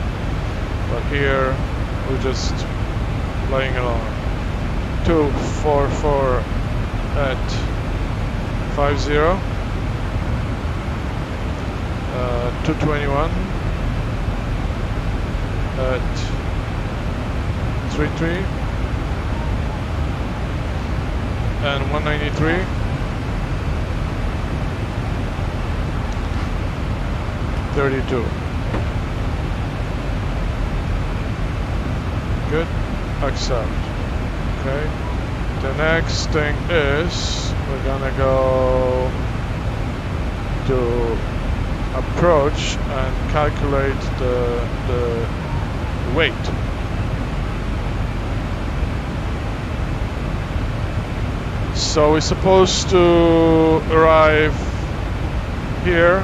but here we're just playing along. 244 at 50, 221 at 33, and 193. Good. Accept. Okay. The next thing is we're gonna go to approach and calculate the weight. So we're supposed to arrive here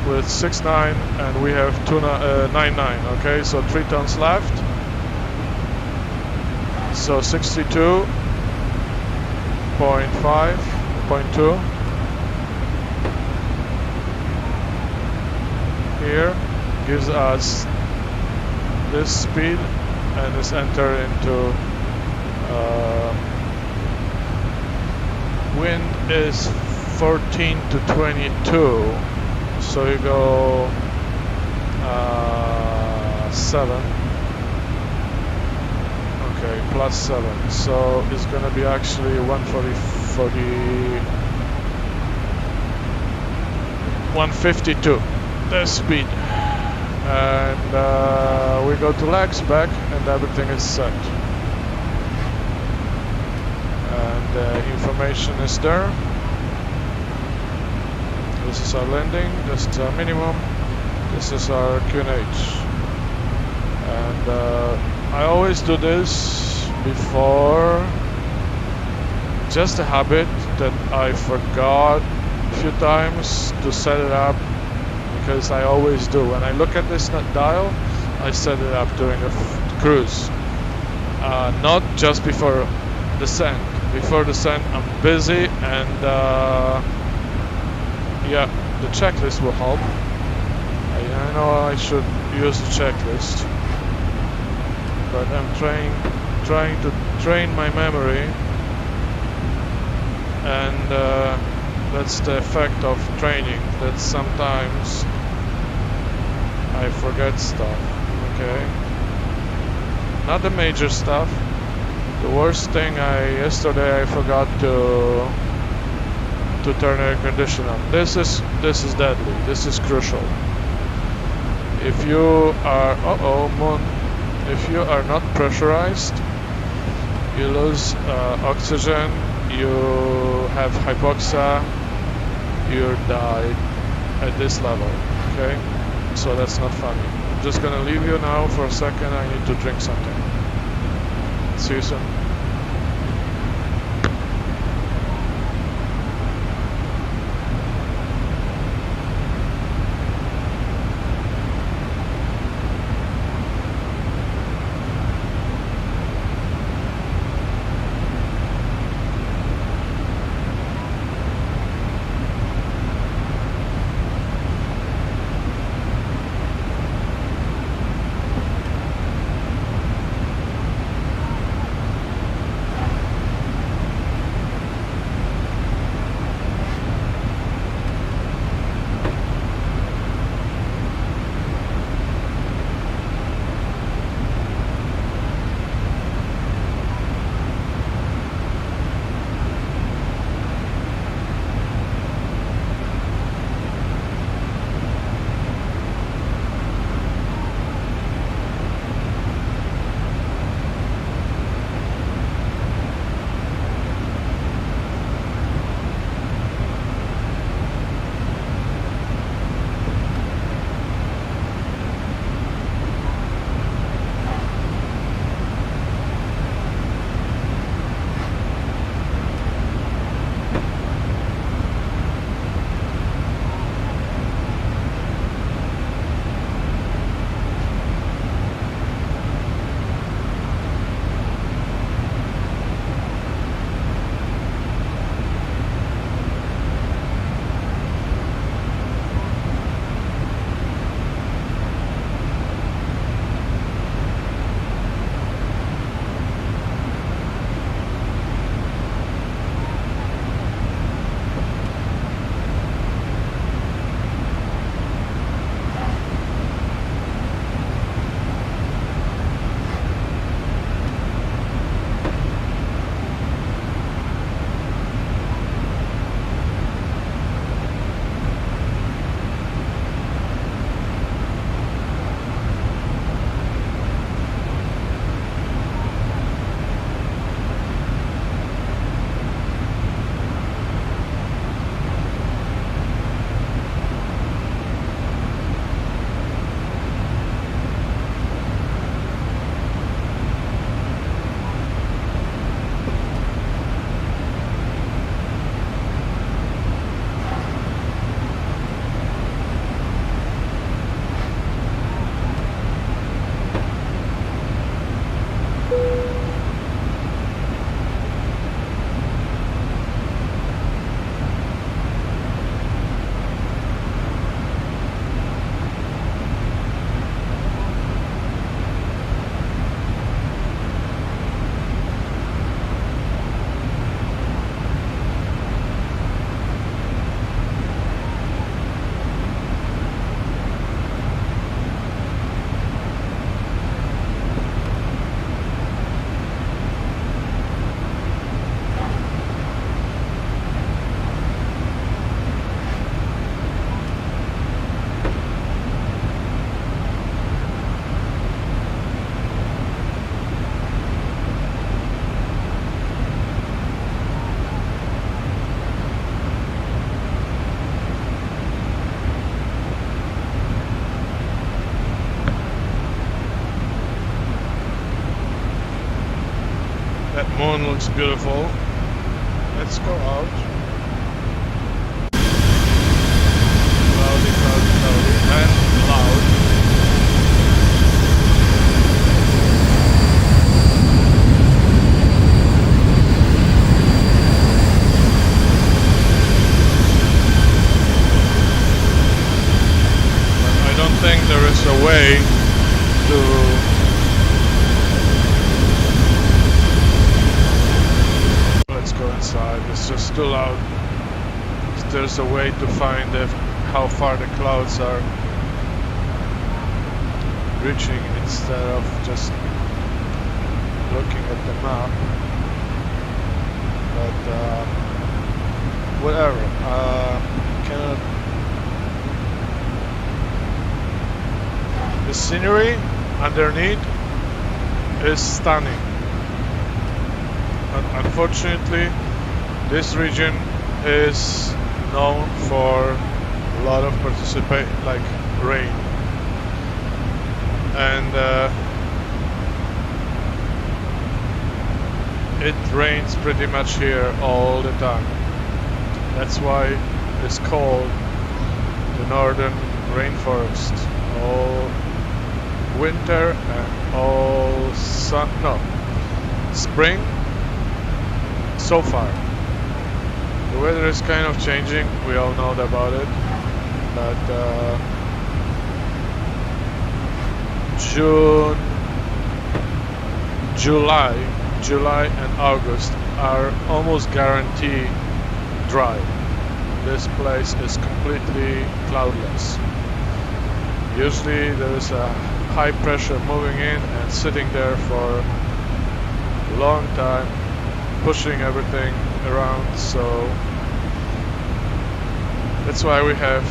with 6.9 and we have 9.9. Okay, so 3 tons left. So 62.5, 0.2 here gives us this speed and is entered into wind is 14 to 22. So you go 7. Okay, plus 7. So it's gonna be actually 152. The speed. And we go to legs back and everything is set. And the information is there. This is our landing, this is our minimum, this is our QNH. And I always do this before, just a habit that I forgot a few times to set it up, because I always do. When I look at this dial, I set it up during the cruise. Not just before descent. Before descent I'm busy and yeah, the checklist will help. I know I should use the checklist, but I'm trying to train my memory, and that's the effect of training, that sometimes I forget stuff. Okay, not the major stuff. The worst thing yesterday I forgot to turn air conditioner on. This is deadly. This is crucial. If you are moon, if you are not pressurized, you lose oxygen, you have hypoxia, you die at this level. Okay, so that's not funny. I'm just gonna leave you now for a second. I need to drink something. See you soon. moon looks beautiful. Let's go out. Cloudy, cloudy, cloudy, and loud. But I don't think there is a way to go inside. It's just too loud. There's a way to find how far the clouds are reaching instead of just looking at the map. But whatever. Cannot. The scenery underneath is stunning. Unfortunately, this region is known for a lot of like rain, and it rains pretty much here all the time. That's why it's called the northern rainforest. All winter and all spring. So far, the weather is kind of changing. We all know about it, but July and August are almost guaranteed dry. This place is completely cloudless. Usually there is a high pressure moving in and sitting there for a long time, pushing everything around, so that's why we have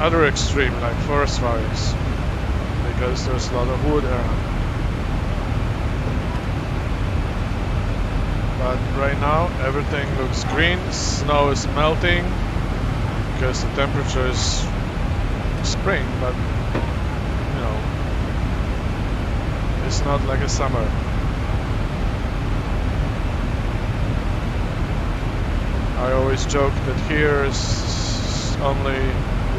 other extreme like forest fires, because there's a lot of wood around. But right now everything looks green. Snow is melting because the temperature is spring, but you know, it's not like a summer. I always joke that here is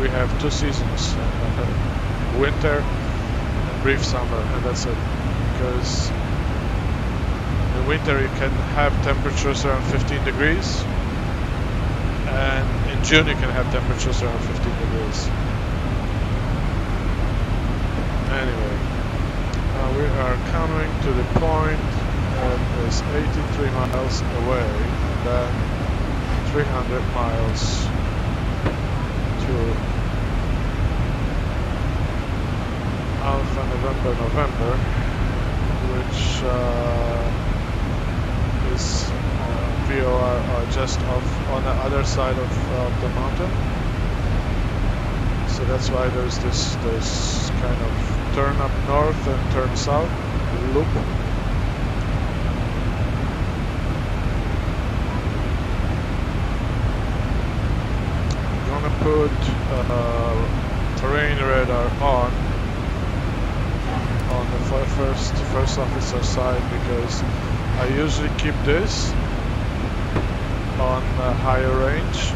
we have two seasons, winter and brief summer, and that's it. Because in winter you can have temperatures around 15 degrees, and in June you can have temperatures around 15 degrees. Anyway, we are coming to the point that is 83 miles away, and then 300 miles to Alpha November, which is VOR just on the other side of the mountain. So that's why there's this kind of turn up north and turn south loop. Put terrain radar on the first officer side, because I usually keep this on a higher range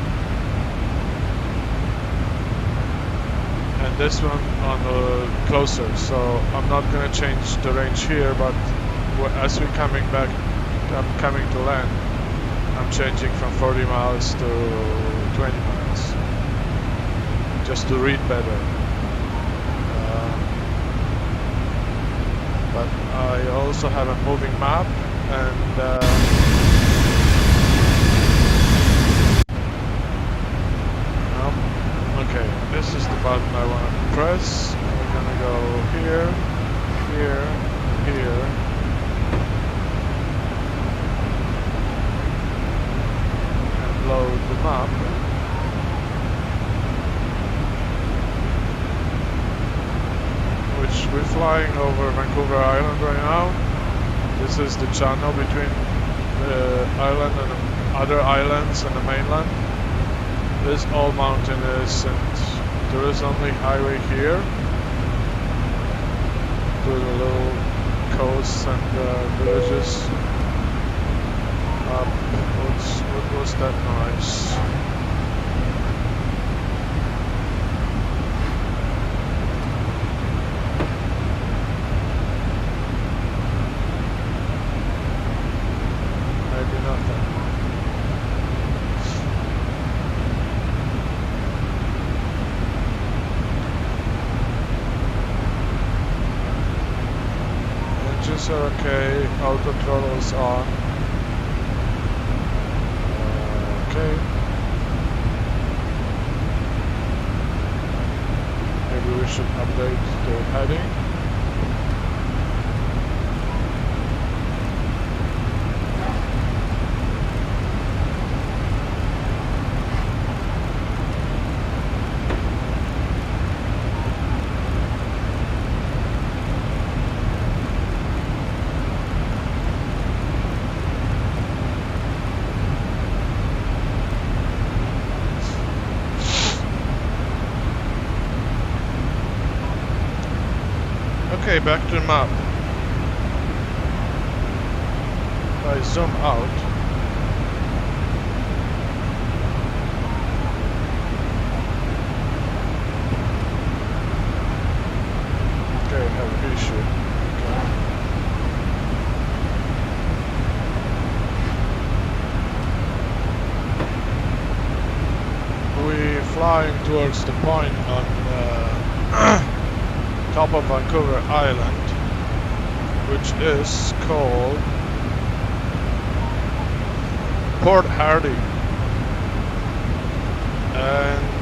and this one on the closer, so I'm not gonna change the range here, but as we're coming to land, I'm changing from 40 miles to 20 miles. Just to read better. But I also have a moving map, and okay, this is the button I want to press. We're gonna go here, here, here. And load the map. We're flying over Vancouver Island right now. This is the channel between the island and the other islands and the mainland. This all mountainous, and there is only highway here to the little coasts and villages. up. What was that noise? Maybe nothing. Engines are okay, auto throttle is on. Okay. Maybe we should update the heading. Okay, back to the map. If I zoom out, okay, I have an issue. Okay. We're flying towards the point on top of Vancouver Island, which is called Port Hardy, and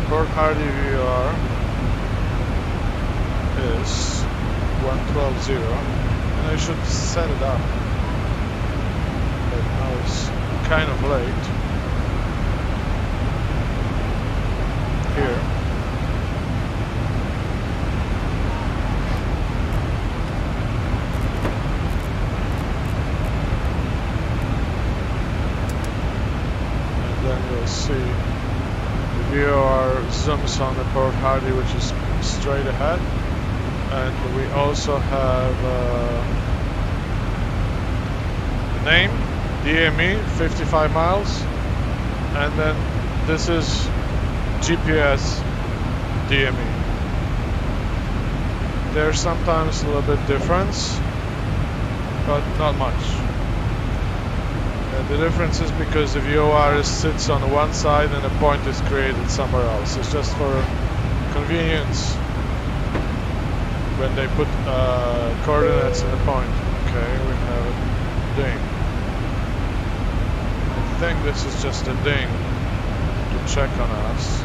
Port Hardy VOR is 112.0, and I should set it up, but now it's kind of late here. See, the VOR zooms on the Port Hardy, which is straight ahead, and we also have the name DME 55 miles, and then this is GPS DME. There's sometimes a little bit difference, but not much. The difference is because the VOR sits on one side and a point is created somewhere else. It's just for convenience when they put coordinates in the point. Okay, we have a ding. I think this is just a ding to check on us,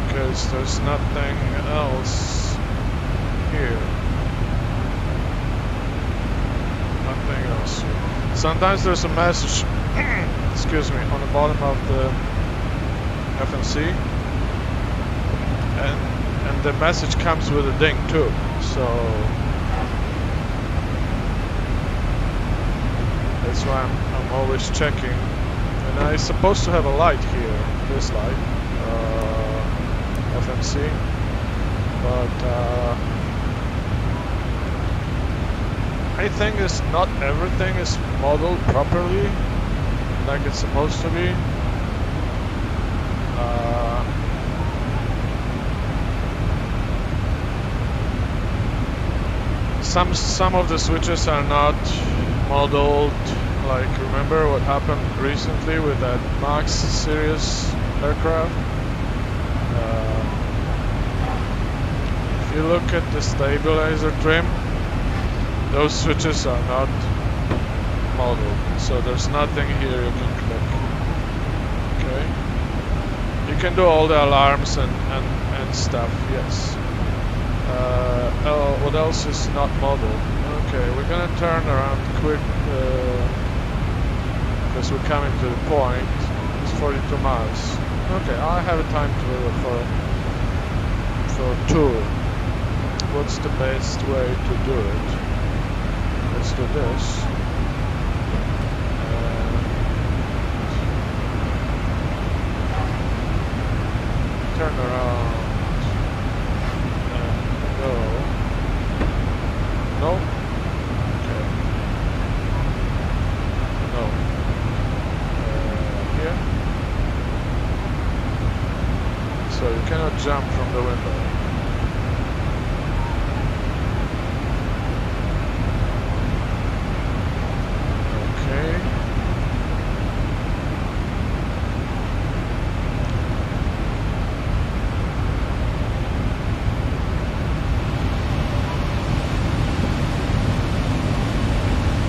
because there's nothing else here. Nothing else. Sometimes there's a message, excuse me, on the bottom of the FMC, and the message comes with a ding too. So that's why I'm always checking. And I'm supposed to have a light here, this light, FMC, but I think it's not everything is modeled properly like it's supposed to be. Some of the switches are not modeled. Like, remember what happened recently with that Max series aircraft? If you look at the stabilizer trim, those switches are not modeled, so there's nothing here you can click. Okay, you can do all the alarms and stuff, yes. What else is not modeled? Okay, we're gonna turn around quick because we're coming to the point. It's 42 miles. Okay, I have a time for a tour. What's the best way to do it? Let's do this. Turn around and go. cannot jump from the window. Okay.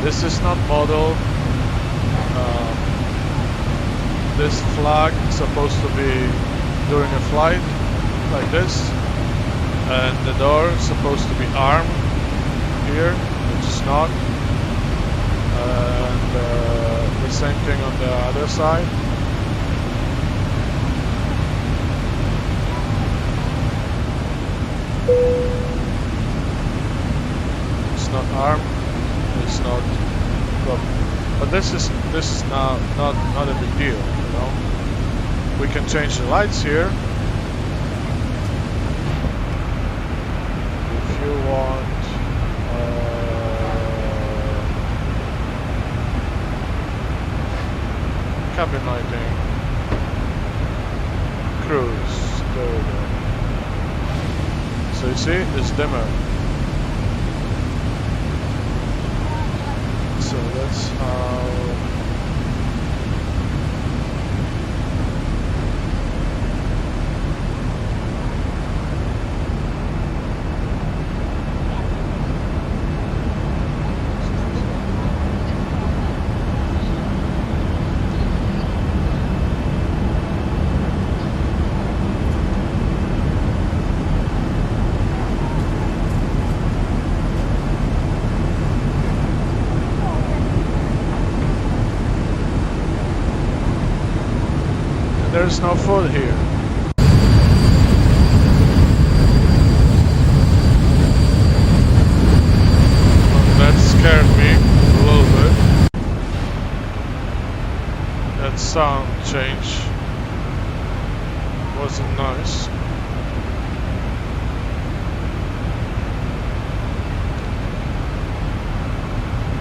This is not model. This flag is supposed to be during a flight, like this, and the door is supposed to be armed here, which is not, and the same thing on the other side. It's not armed. It's not, but this is now not a big deal, you know. We can change the lights here if you want. Cabin lighting, cruise. There we go. So you see, it's dimmer. So that's how. There's no food here. That scared me a little bit. That sound change wasn't nice.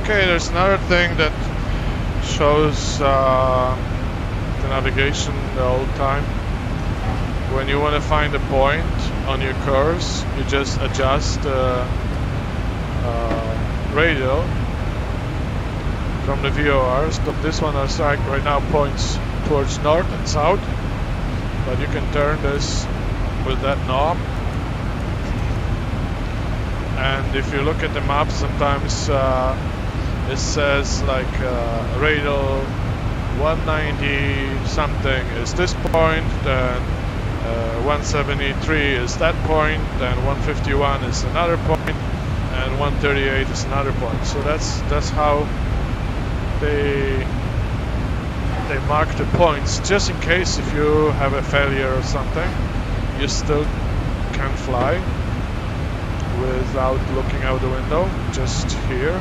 Okay, there's another thing that shows the navigation the whole time. When you want to find a point on your course, you just adjust the radio from the VORs. So this one right now points towards north and south, but you can turn this with that knob. And if you look at the map, sometimes it says like radio 190 something is this point, then 173 is that point, then 151 is another point, and 138 is another point. So that's how they mark the points, just in case if you have a failure or something, you still can fly without looking out the window, just here.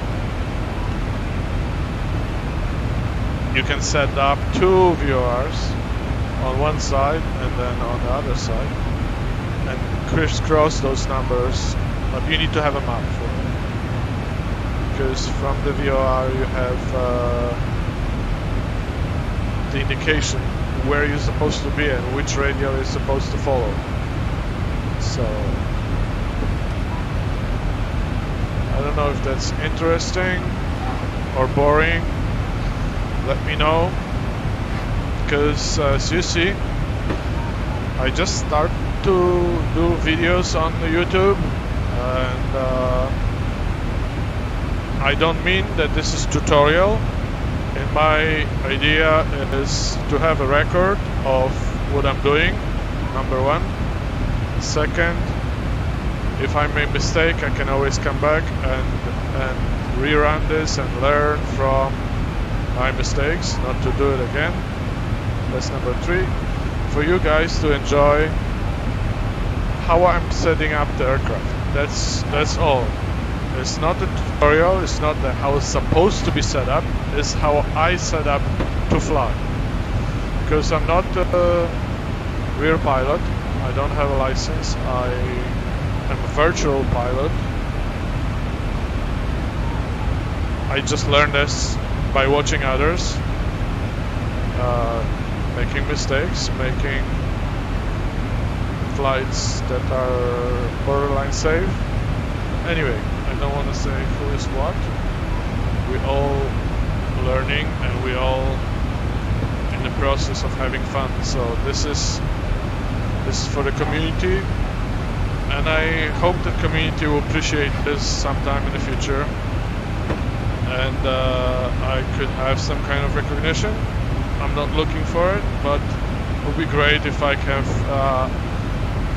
You can set up 2 VORs on one side and then on the other side and crisscross those numbers, but you need to have a map for it, because from the VOR you have the indication where you're supposed to be and which radio is supposed to follow. So I don't know if that's interesting or boring. Let me know, because as you see, I just start to do videos on the YouTube, and I don't mean that this is tutorial. And my idea is to have a record of what I'm doing, number one. Second, if I make a mistake, I can always come back and rerun this and learn from my mistakes, not to do it again. That's number 3. For you guys to enjoy how I'm setting up the aircraft. That's all. It's not a tutorial, it's not how it's supposed to be set up, it's how I set up to fly. Because I'm not a real pilot, I don't have a license, I am a virtual pilot. I just learned this by watching others, making mistakes, making flights that are borderline safe. Anyway, I don't want to say who is what. We're all learning and we're all in the process of having fun. So this is for the community, and I hope the community will appreciate this sometime in the future, and I could have some kind of recognition. I'm not looking for it, but it would be great if I can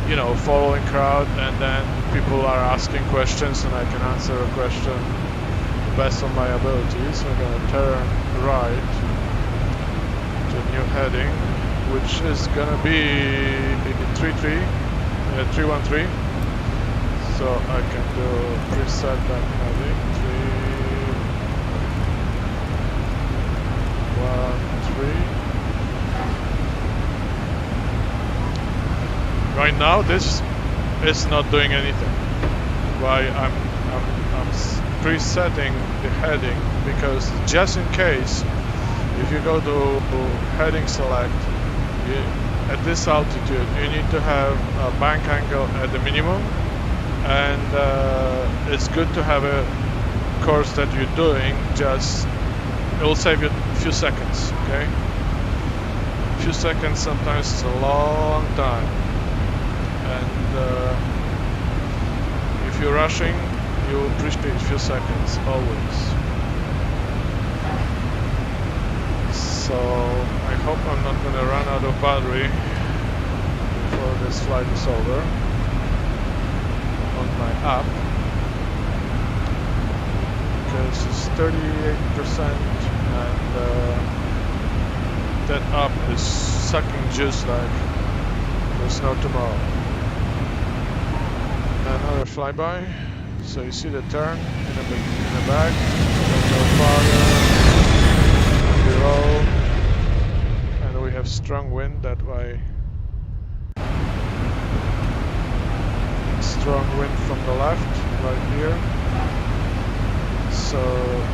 you know, following crowd, and then people are asking questions and I can answer a question the best of my abilities. We're gonna turn right to a new heading, which is gonna be 313. So I can do preset that heading 313. Right now, this is not doing anything. Why I'm presetting the heading, because just in case, if you go to heading select, at this altitude, you need to have a bank angle at the minimum, and it's good to have a course that you're doing. Just it will save you a few seconds. Okay, a few seconds sometimes is a long time. And if you're rushing, you appreciate a few seconds, always. So I hope I'm not going to run out of battery before this flight is over on my app, because it's 38% and that app is sucking juice like there's no tomorrow. Another flyby, so you see the turn in the back, then go farther, and we roll, and we have strong wind that way. Strong wind from the left, right here. So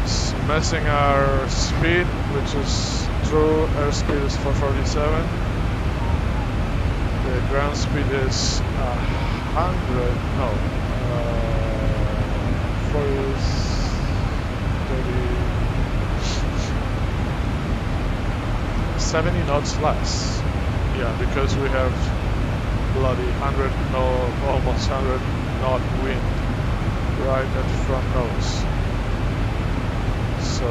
it's messing our speed, which is true airspeed is 447. The ground speed is 70 knots less. Yeah, because we have bloody 100, no, almost 100 knot wind right at front nose. So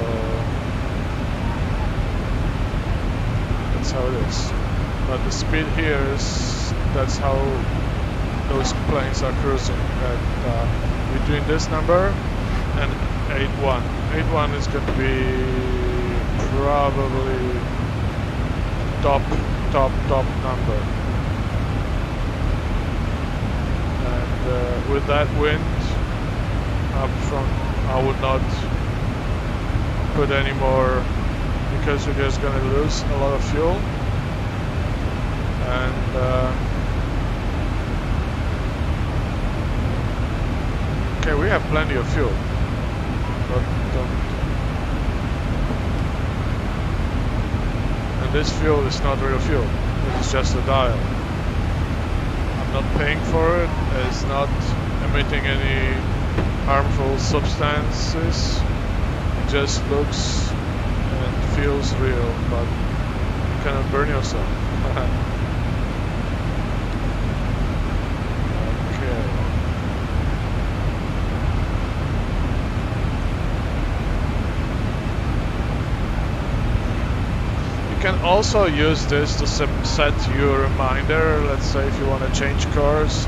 that's how it is. But the speed here is, that's how those planes are cruising. At between this number and 8.1. 8.1 is going to be probably top number. And with that wind up front, I would not put any more, because you're just going to lose a lot of fuel. And okay, we have plenty of fuel, but and this fuel is not real fuel. It is just a dial. I'm not paying for it. It's not emitting any harmful substances. It just looks and feels real, but you cannot burn yourself. You can also use this to set your reminder. Let's say if you want to change course,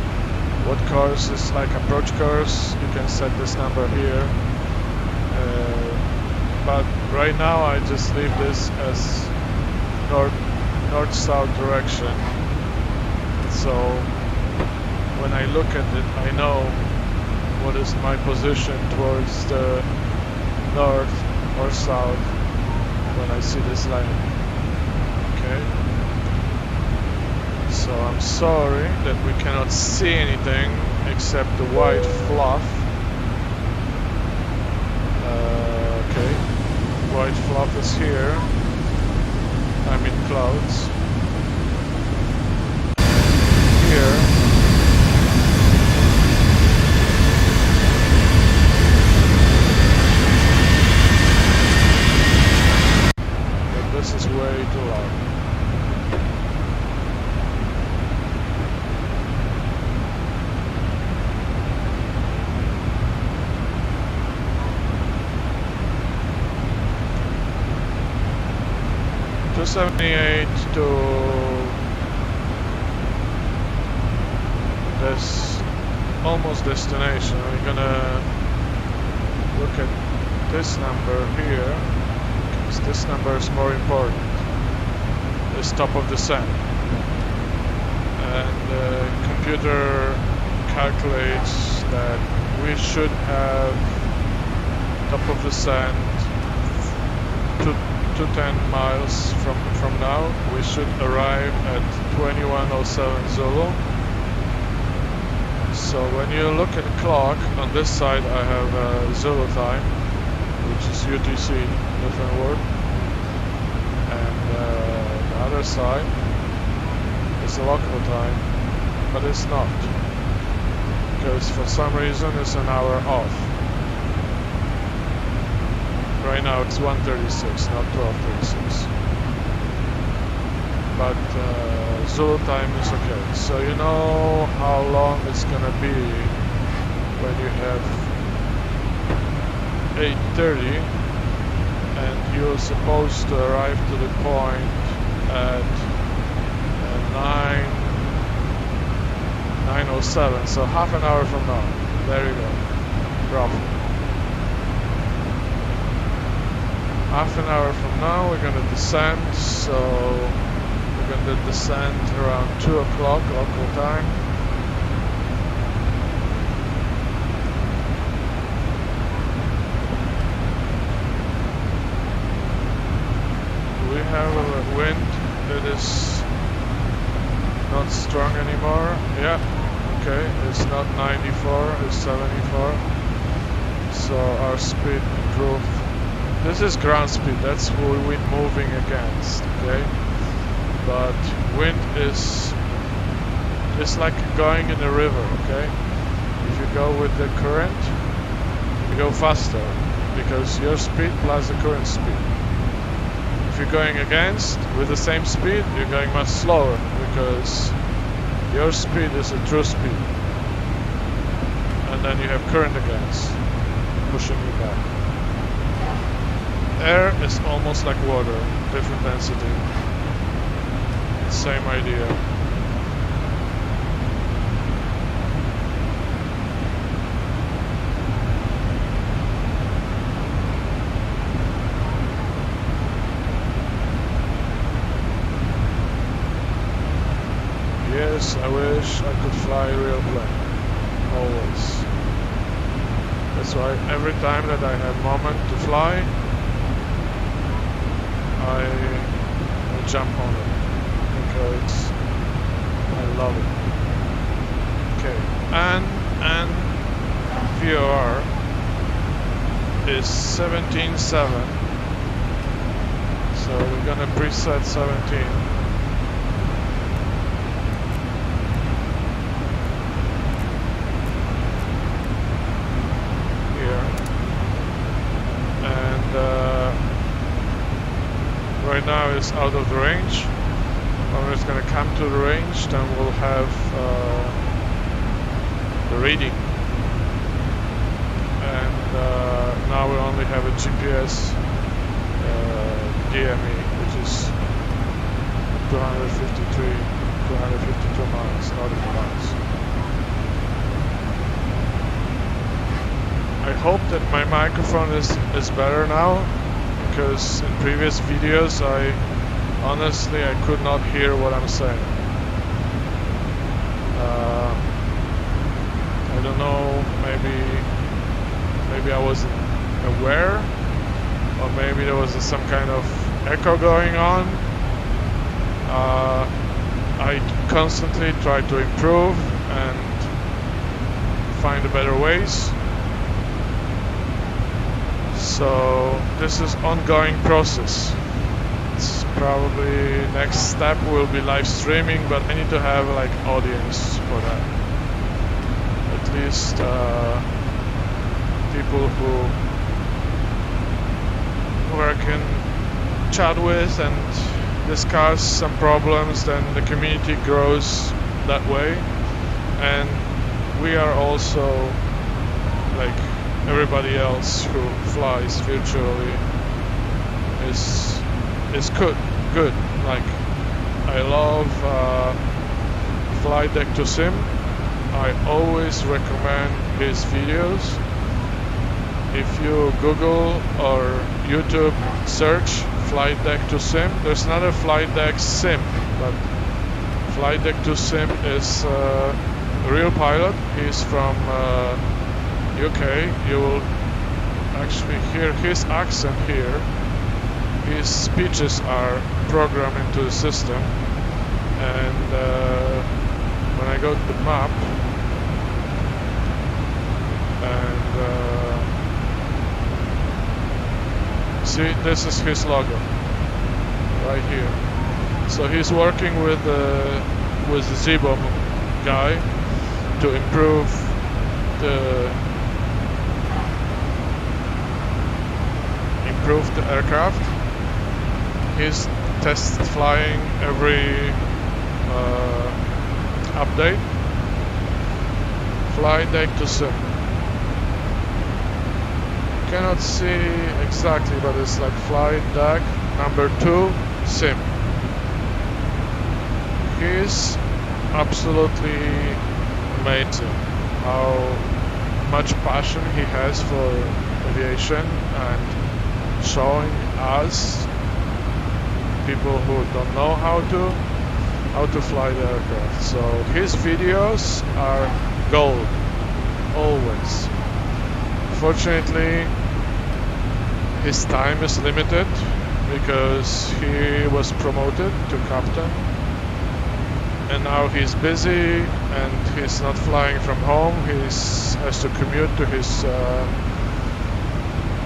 what course is like approach course, you can set this number here. But right now I just leave this as north-south direction. So when I look at it, I know what is my position towards the north or south when I see this line. Okay. So I'm sorry that we cannot see anything except the white fluff. Okay. White fluff is here. I'm in clouds. Here 278 to this almost destination. We're gonna look at this number here, because this number is more important. This top of the sand. And the computer calculates that we should have top of the sand 210 miles from now. We should arrive at 2107 Zulu. So when you look at the clock, on this side I have Zulu time, which is UTC, different word. And the other side is the local time, but it's not. Because for some reason it's an hour off. Right now it's 1:36, not 12:36. But Zulu time is okay. So you know how long it's gonna be when you have 8:30 and you're supposed to arrive to the point at 9:07. So half an hour from now. There you go. Roughly. Half an hour from now we're gonna descend, so we're gonna descend around 2 o'clock local time. We have a wind that is not strong anymore. Yeah, okay, it's not 94, it's 74. So our speed improved. This is ground speed, that's what we're moving against, okay? But wind is like going in a river, okay? If you go with the current, you go faster, because your speed plus the current speed. If you're going against, with the same speed, you're going much slower, because your speed is a true speed. And then you have current against, pushing you back. Air is almost like water, different density. Same idea. Yes, I wish I could fly a real plane. Always. That's why every time that I have moment to fly, I jump on it because I love it. Okay, and VOR is 17.7, so we're gonna preset 17. Here, and right now it's out of the range. When it's going to come to the range, then we'll have the reading. And now we only have a GPS DME, which is 252 miles, nautical miles. I hope that my microphone is better now, because in previous videos honestly I could not hear what I'm saying. I don't know, maybe I wasn't aware, or maybe there was some kind of echo going on. I constantly try to improve and find better ways. So this is ongoing process. It's probably next step will be live streaming, but I need to have like audience for that. At least people who I can chat with and discuss some problems, then the community grows that way. And we are also like everybody else who flies virtually is good. good. Like, I love Flight Deck to Sim. I always recommend his videos. If you Google or YouTube search Flight Deck to Sim, there's not a Flight Deck Sim, but Flight Deck to Sim is a real pilot. He's from UK. You will actually hear his accent here. His speeches are programmed into the system, and when I go to the map and see, this is his logo right here. So he's working with the Zebo guy to improve the aircraft. He's test flying every update. Flight Deck to Sim. Cannot see exactly, but it's like Flight Deck number 2 Sim. He's absolutely amazing how much passion he has for aviation and showing us people who don't know how to fly the aircraft. So his videos are gold, always. Fortunately, his time is limited because he was promoted to captain, and now he's busy and he's not flying from home. He has to commute to his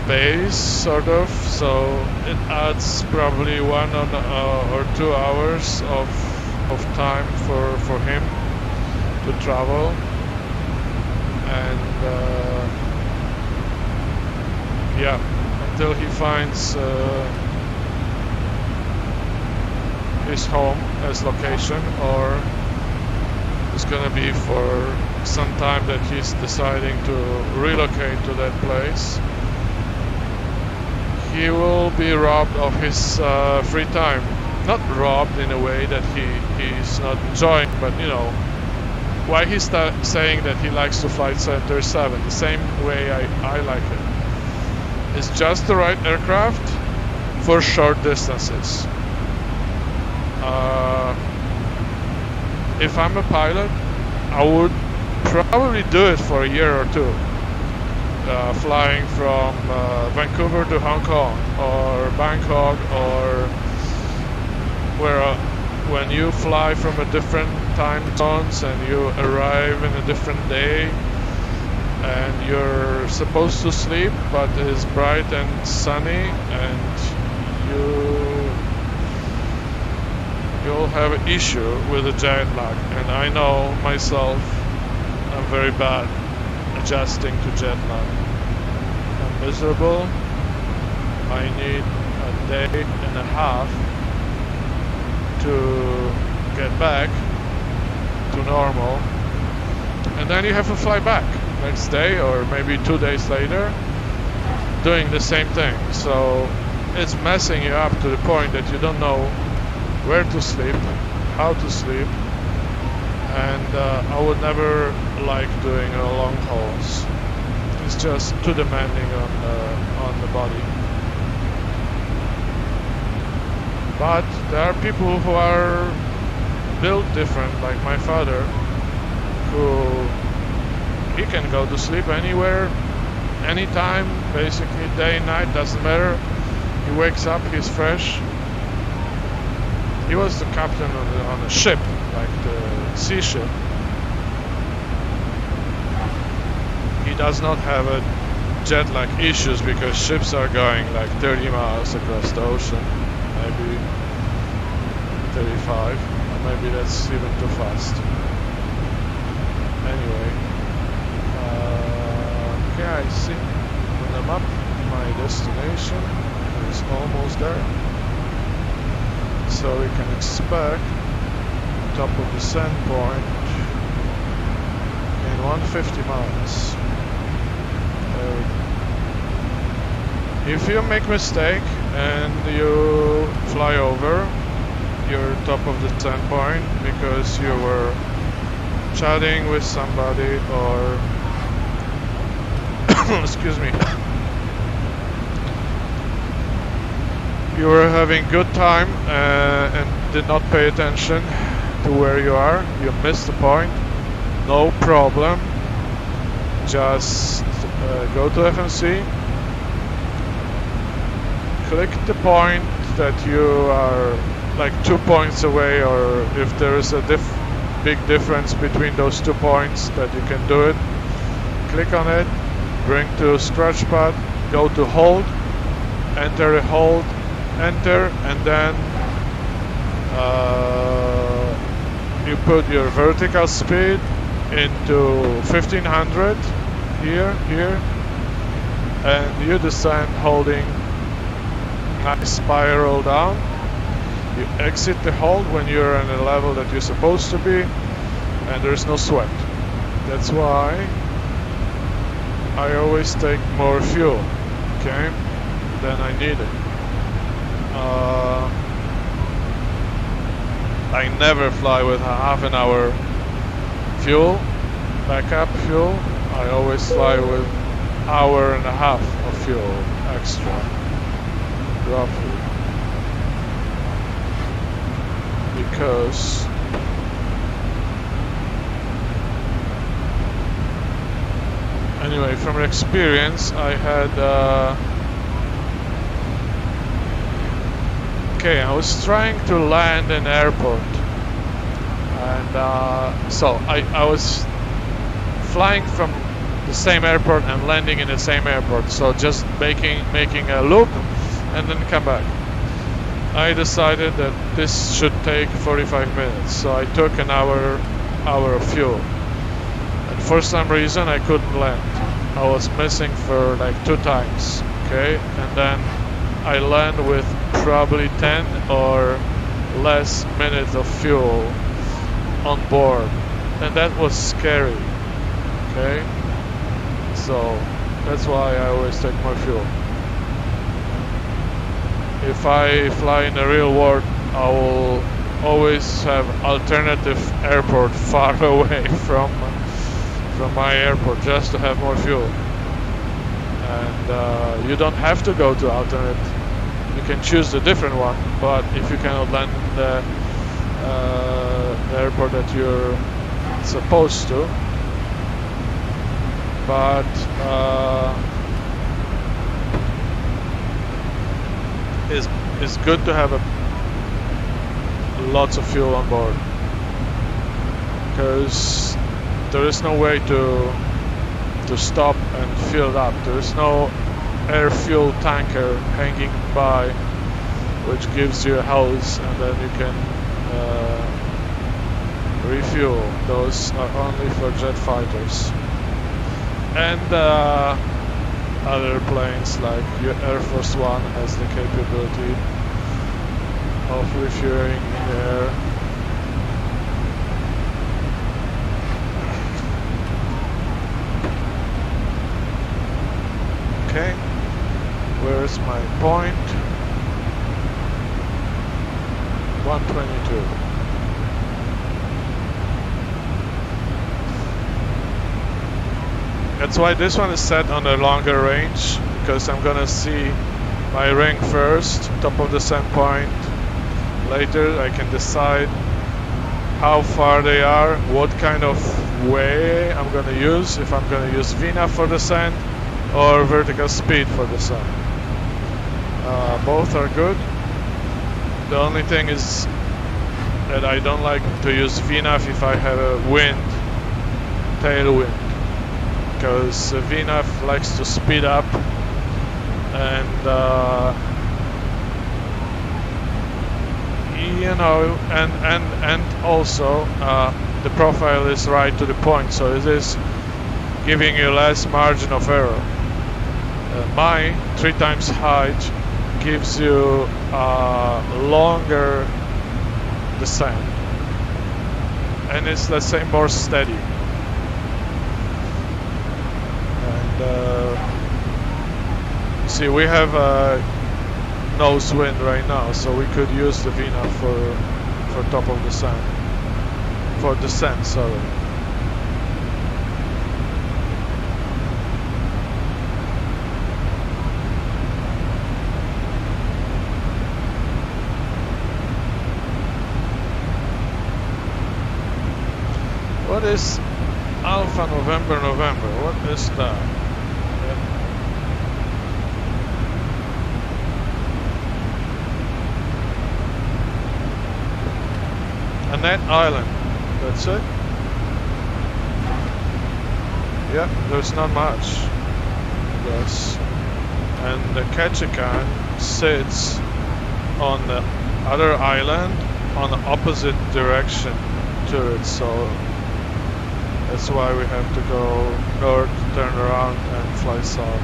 base, sort of, so it adds probably 1 or 2 hours of time for him to travel, and yeah, until he finds his home as location, or it's gonna be for some time that he's deciding to relocate to that place. He will be robbed of his free time. Not robbed in a way that he's not enjoying, but you know, why he's saying that he likes to fly Center 7, the same way I like it. It's just the right aircraft for short distances. If I'm a pilot, I would probably do it for a year or two. Flying from Vancouver to Hong Kong or Bangkok, or when you fly from a different time zones and you arrive in a different day and you're supposed to sleep, but it's bright and sunny, and you'll have an issue with the jet lag. And I know myself, I'm very bad adjusting to jet lag. I'm miserable. I need a day and a half to get back to normal, and then you have to fly back next day or maybe 2 days later doing the same thing. So it's messing you up to the point that you don't know where to sleep, how to sleep, and I would never like doing long hauls. It's just too demanding on the body. But there are people who are built different, like my father, who he can go to sleep anywhere, anytime, basically day, night, doesn't matter. He wakes up, he's fresh. He was the captain on a ship, like the sea ship. He does not have a jet lag issues because ships are going like 30 miles across the ocean, maybe 35, or maybe that's even too fast. Anyway, okay, I see on the map my destination is almost there. So we can expect top of the sand point in 150 miles. If you make mistake and you fly fly over your top of the descent point because you were chatting with somebody or excuse me, you were having good time and did not pay attention to where you are, you missed the point, no problem, just go to FMC, click the point that you are like 2 points away, or if there is a big difference between those 2 points that you can do it, click on it, bring to scratch pad, go to hold, enter a hold, enter, and then you put your vertical speed into 1500 here, and you descend holding nice spiral down. You exit the hold when you're in a level that you're supposed to be, and there's no sweat. That's why I always take more fuel, okay, than I need it. I never fly with a half an hour fuel, backup fuel. I always fly with hour and a half of fuel extra, roughly. Because anyway, from experience, I had okay, I was trying to land in airport, and so I was flying from the same airport and landing in the same airport, so just making a loop and then come back. I decided that this should take 45 minutes, so I took an hour of fuel, and for some reason I couldn't land. I was missing for like 2 times, okay, and then I land with probably 10 or less minutes of fuel on board, and that was scary, okay, so that's why I always take more fuel. If I fly in the real world, I will always have alternative airport far away from my airport just to have more fuel. And you don't have to go to alternate. You can choose a different one, but if you cannot land in the airport that you're supposed to, but it's good to have lots of fuel on board, because there is no way to stop and fill it up. There is no air fuel tanker hanging by which gives you a hose and then you can refuel. Those are only for jet fighters and other planes, like your Air Force One has the capability of refueling in the air. Okay, where's my point? 122. That's why this one is set on a longer range, because I'm gonna see my ring first, top of the descent point. Later I can decide how far they are, what kind of way I'm gonna use, if I'm gonna use VNAV for descent or vertical speed for descent. Both are good. The only thing is that I don't like to use VNAV if I have a wind, tailwind, because VNAV likes to speed up and you know, and also the profile is right to the point, so it is giving you less margin of error. My 3 times height gives you longer descent, and it's, let's say, more steady. And see, we have nose wind right now, so we could use the VNAV for top of the sand. For descent, sorry. What is Alpha November November? What is that? Annette Island. That's it? Yeah, there's not much. Yes. And the Ketchikan sits on the other island on the opposite direction to it, so that's why we have to go north, turn around and fly south.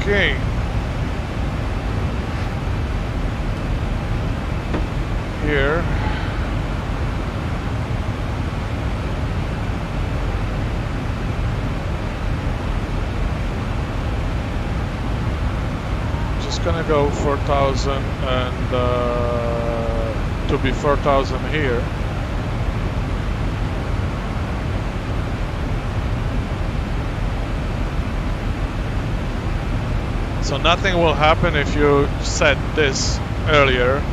Okay. Here. Just gonna go 4,000 and to be 4,000 here. So nothing will happen if you set this earlier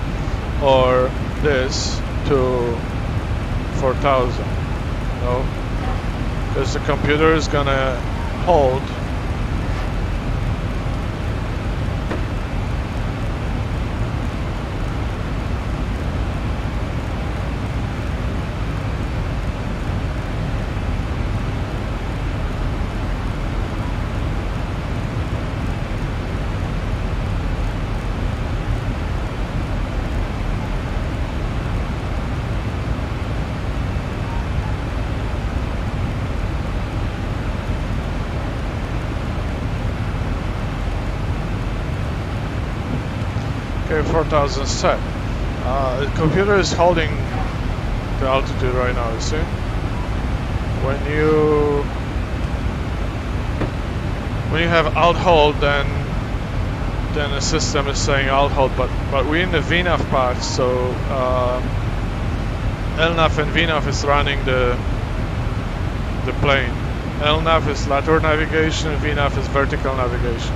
or this to 4,000, no? Because the computer is gonna hold . Okay, 4,000 set. The computer is holding the altitude right now, you see? When you have alt hold, then the system is saying alt hold, but we're in the VNAV-PAKT, so LNAV and VNAV is running the plane. LNAV is lateral navigation, VNAV is vertical navigation.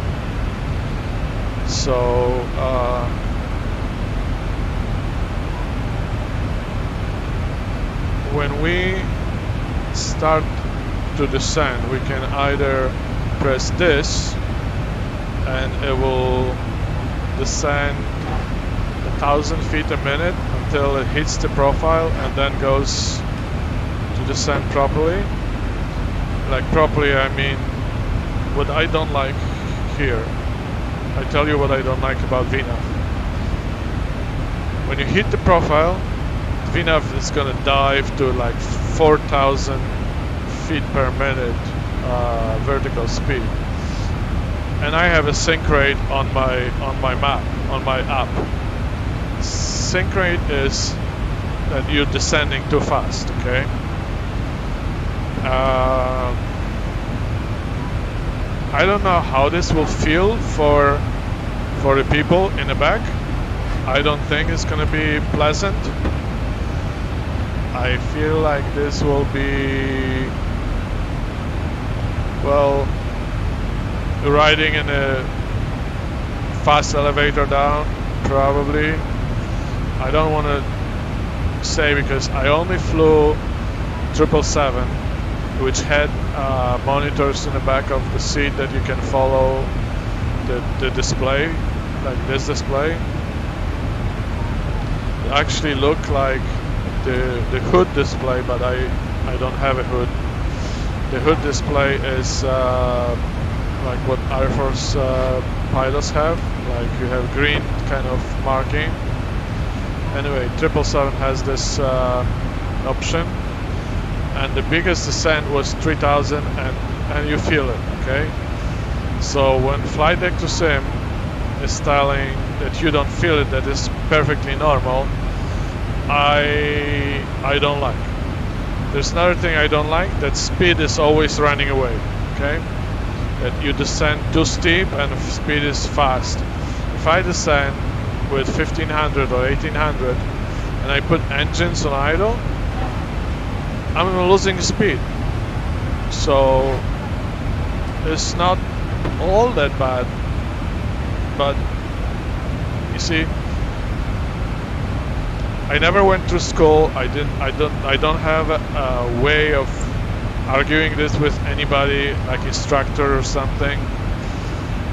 So when we start to descend, we can either press this and it will descend 1,000 feet a minute until it hits the profile and then goes to descend properly. Like properly, I mean what I don't like here I tell you what I don't like about VNAV. When you hit the profile, VNAV is gonna dive to like 4,000 feet per minute vertical speed. And I have a sync rate on my map, on my app. Sync rate is that you're descending too fast, okay? I don't know how this will feel for the people in the back. I don't think it's gonna be pleasant. I feel like this will be, well, riding in a fast elevator down, probably. I don't want to say because I only flew 777, which had monitors in the back of the seat that you can follow the display, like this display. It actually look like the hood display, but I don't have a hood. The hood display is like what Air Force pilots have, like you have green kind of marking. Anyway, 777 has this option, and the biggest descent was 3,000, and you feel it, okay? So when flight deck to sim is telling that you don't feel it, that is perfectly normal, I don't like. There's another thing I don't like, that speed is always running away, okay? That you descend too steep and speed is fast. If I descend with 1500 or 1800 and I put engines on idle, I'm losing speed. So it's not all that bad, but you see, I never went through school. I don't have a way of arguing this with anybody, like instructor or something.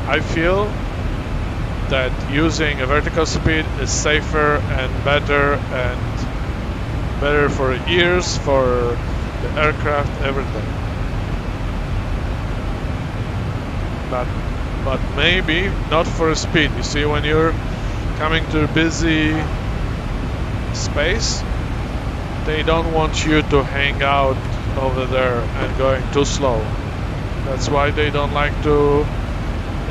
I feel that using a vertical speed is safer and better for ears, for the aircraft, everything. But maybe not for speed. You see, when you're coming to a busy space, they don't want you to hang out over there and going too slow. That's why they don't like to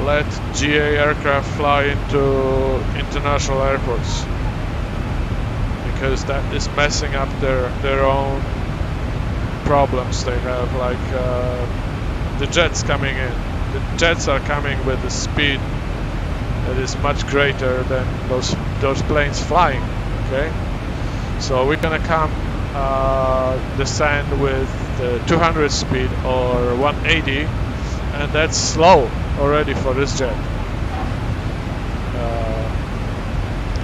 let GA aircraft fly into international airports, because that is messing up their own problems they have, like the jets coming in. The jets are coming with a speed that is much greater than those planes flying, okay? So we're gonna come descend with 200 speed or 180, and that's slow already for this jet,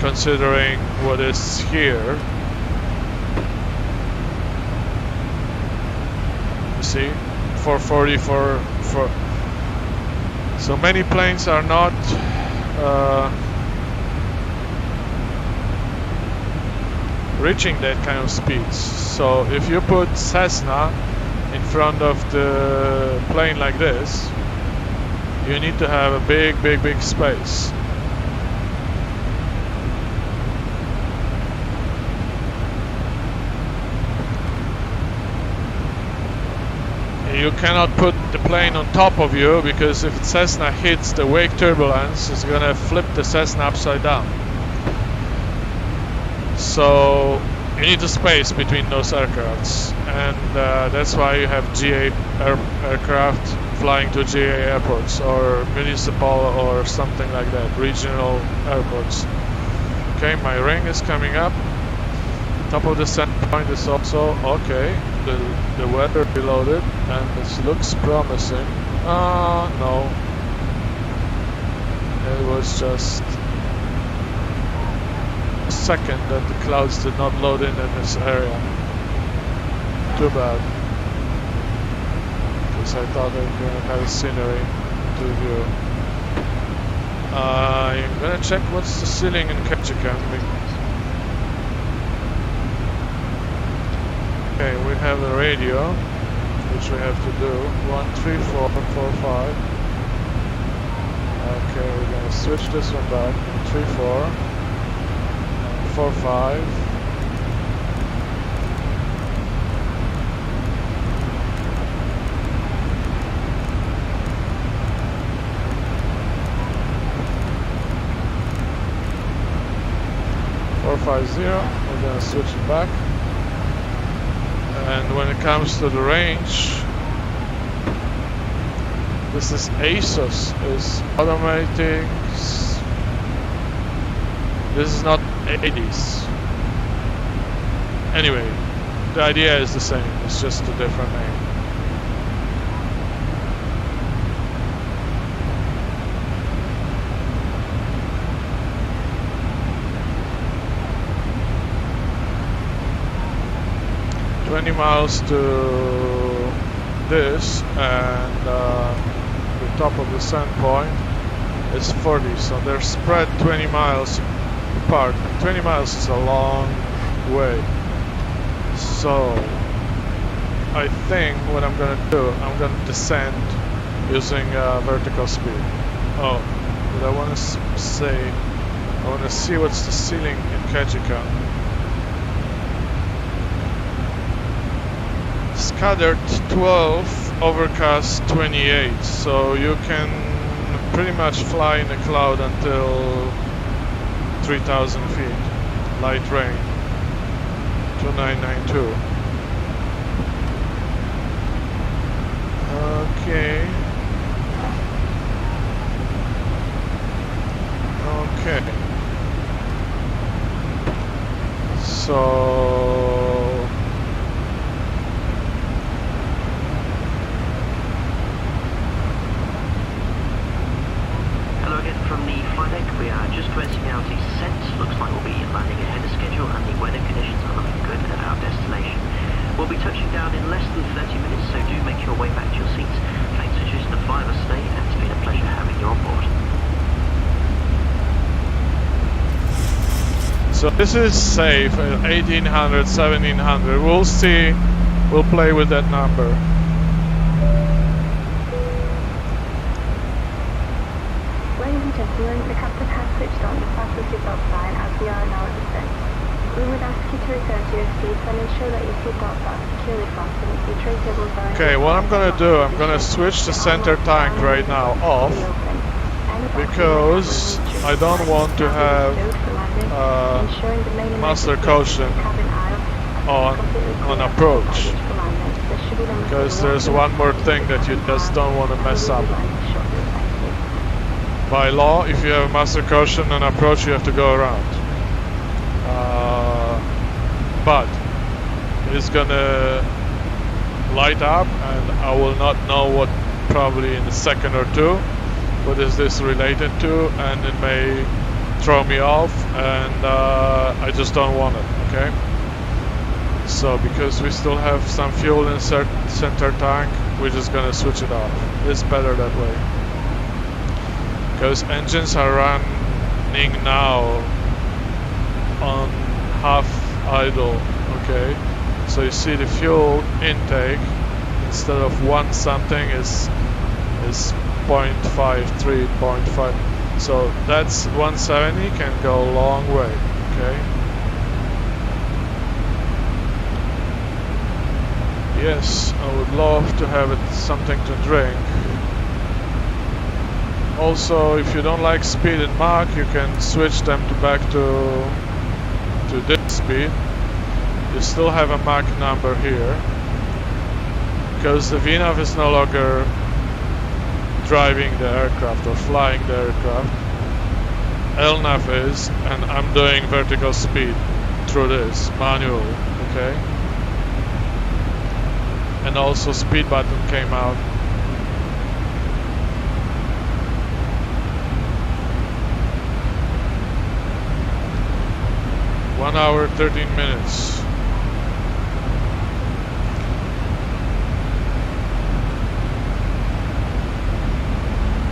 considering what is here. You see, 440 for so many planes are not reaching that kind of speeds. So if you put Cessna in front of the plane like this, you need to have a big space. You cannot put the plane on top of you, because if Cessna hits the wake turbulence, it's gonna flip the Cessna upside down. So you need a space between those aircrafts, and that's why you have GA aircraft flying to GA airports or municipal or something like that, regional airports. Okay, my ring is coming up. Top of the center point is also okay. The weather reloaded and it looks promising. No, it was just a second that the clouds did not load in this area. Too bad, because I thought I was gonna have a scenery to view. I'm gonna check what's the ceiling in Ketchikan. Okay, we have a radio, which we have to do. 13445. Okay, we're gonna switch this one back. 3-4. 4-5. We're gonna switch it back, and when it comes to the range, this is ASOS is automating. This is not 80s. Anyway, the idea is the same. It's just a different name. Miles to this, and the top of the sand point is 40, so they're spread 20 miles apart, and 20 miles is a long way. So I think what I'm gonna do, I'm gonna descend using vertical speed. Oh, but I want to say, I want to see what's the ceiling in Ketchikan. Scattered 12, overcast 28, so you can pretty much fly in a cloud until 3,000 feet. Light rain. 2992. Okay. So hello again from the flight deck. We are just commencing our descent. Looks like we'll be landing ahead of schedule, and the weather conditions are looking good at our destination. We'll be touching down in less than 30 minutes, so do make your way back to your seats. Thanks for choosing to fly with us today, and it's been a pleasure having you on board. So this is safe at 1800, 1700. We'll see. We'll play with that number. Ladies and gentlemen, the captain has switched on the fasten seatbelt sign as we are now at descent. We would ask you to return to your seats and ensure that your seatbelts are securely fastened. The tray tables are... Okay, what I'm gonna do, I'm gonna switch the center tank right now off, because I don't want to have master caution on approach, because there's one more thing that you just don't want to mess up. By law, if you have master caution on approach, you have to go around. But it's gonna light up, and I will not know what, probably in a second or two, what is this related to, and it may throw me off, and I just don't want it, okay? So because we still have some fuel in center tank, we're just gonna switch it off. It's better that way, because engines are running now on half idle, okay? So you see the fuel intake, instead of 1 something, is 0.53, 0.5. So that's 170, can go a long way, okay? Yes, I would love to have it something to drink. Also, if you don't like speed in Mach, you can switch them back to this speed. You still have a Mach number here, because the VNAV is no longer driving the aircraft or flying the aircraft. LNAV is, and I'm doing vertical speed through this manual, okay? And also speed button came out. One hour, 13 minutes.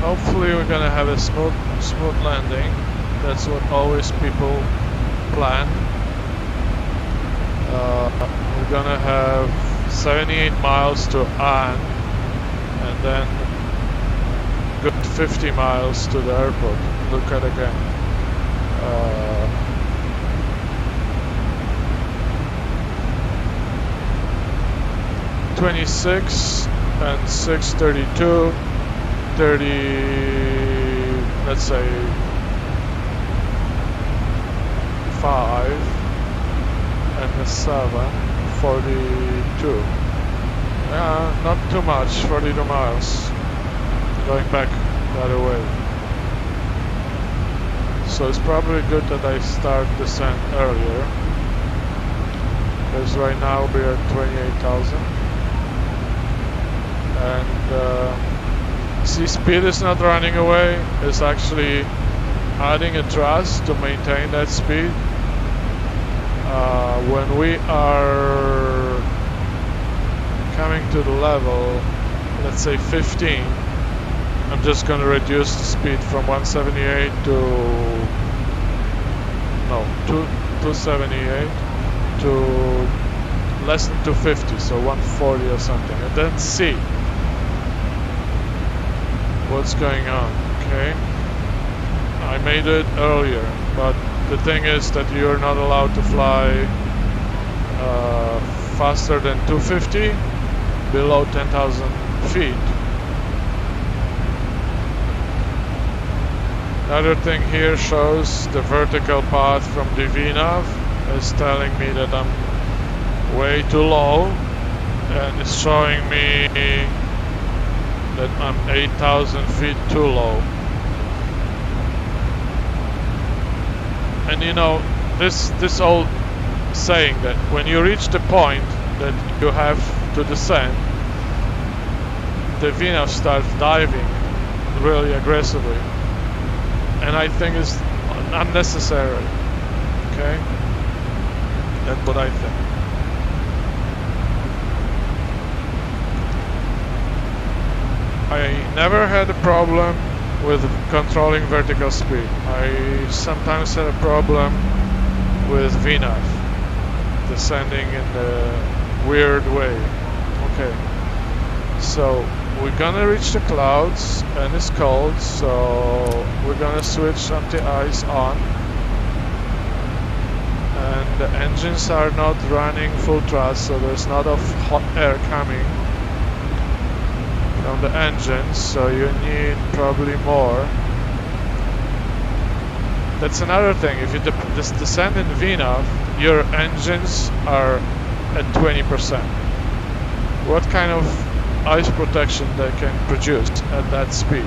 Hopefully we're gonna have a smooth landing. That's what always people plan. We're gonna have 78 miles to An, and then good 50 miles to the airport. Look at again. 26 and 632, 30, let's say 5 and the 7, 42. Not too much, 42 miles. Going back the other way. So it's probably good that I start descent earlier. Because right now we're at 28,000. And see, speed is not running away, it's actually adding a thrust to maintain that speed. When we are coming to the level, let's say 15, I'm just going to reduce the speed from 178 to 278 to less than 250, so 140 or something, and then see what's going on. Okay, I made it earlier, but the thing is that you're not allowed to fly faster than 250 below 10,000 feet. Another thing here shows the vertical path from the VNAV is telling me that I'm way too low, and it's showing me that I'm 8,000 feet too low. And you know, this old saying that when you reach the point that you have to descend, the VNAV starts diving really aggressively, and I think it's unnecessary. Okay, that's what I think. I never had a problem with controlling vertical speed. I sometimes had a problem with VNAV descending in a weird way. Okay, so we're gonna reach the clouds and it's cold, so we're gonna switch anti-ice on, and the engines are not running full thrust, so there's not enough hot air coming from the engines, so you need probably more. That's another thing. If you descend in VNAV, your engines are at 20%. What kind of ice protection they can produce at that speed?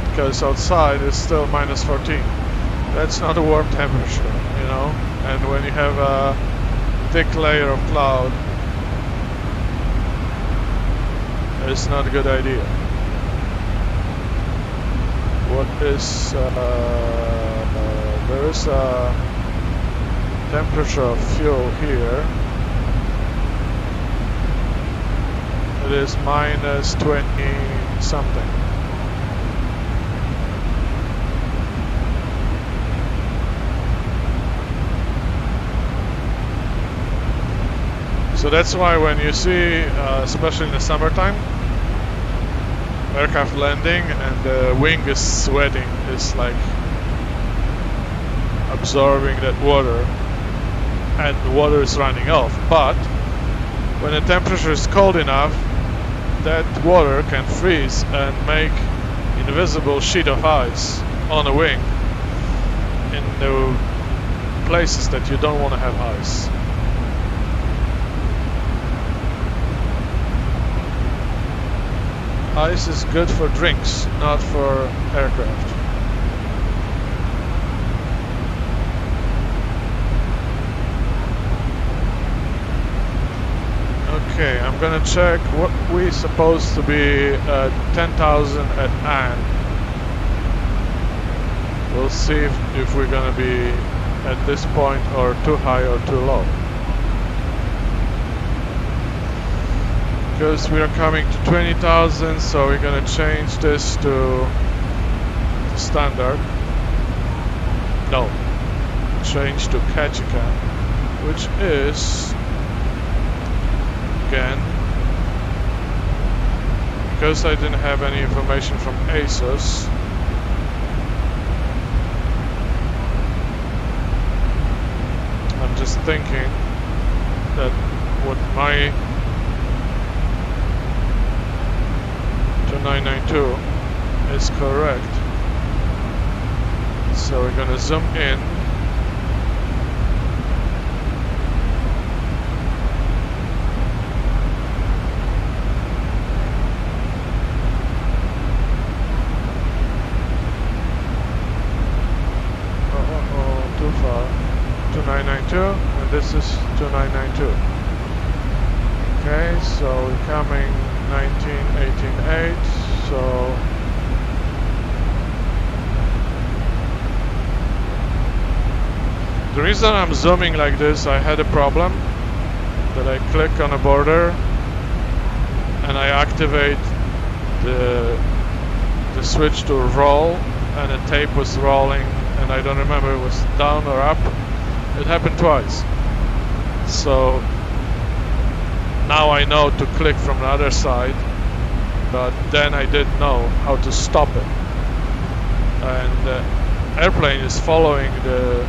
Because outside is still minus 14. That's not a warm temperature, you know. And when you have a thick layer of cloud, it's not a good idea. What is there is a temperature of fuel here. It is minus 20 something. So that's why when you see, especially in the summertime, aircraft landing and the wing is sweating, it's like absorbing that water, and the water is running off. But when the temperature is cold enough, that water can freeze and make invisible sheet of ice on the wing in the places that you don't want to have ice. Ice is good for drinks, not for aircraft. Okay, I'm gonna check what we're supposed to be at 10,000 at AN. We'll see if we're gonna be at this point or too high or too low. Because we are coming to 20,000, so we're gonna change this to standard. No, change to Ketchikan, which is again, because I didn't have any information from ASUS, I'm just thinking that what my 2992 is correct. So we're gonna zoom in. Too far. 2992, and this is 2992. Okay, so we're coming 1918.8, so the reason I'm zooming like this, I had a problem that I click on a border and I activate the switch to roll, and the tape was rolling, and I don't remember it was down or up. It happened twice. So now I know to click from the other side, but then I didn't know how to stop it. And the airplane is following the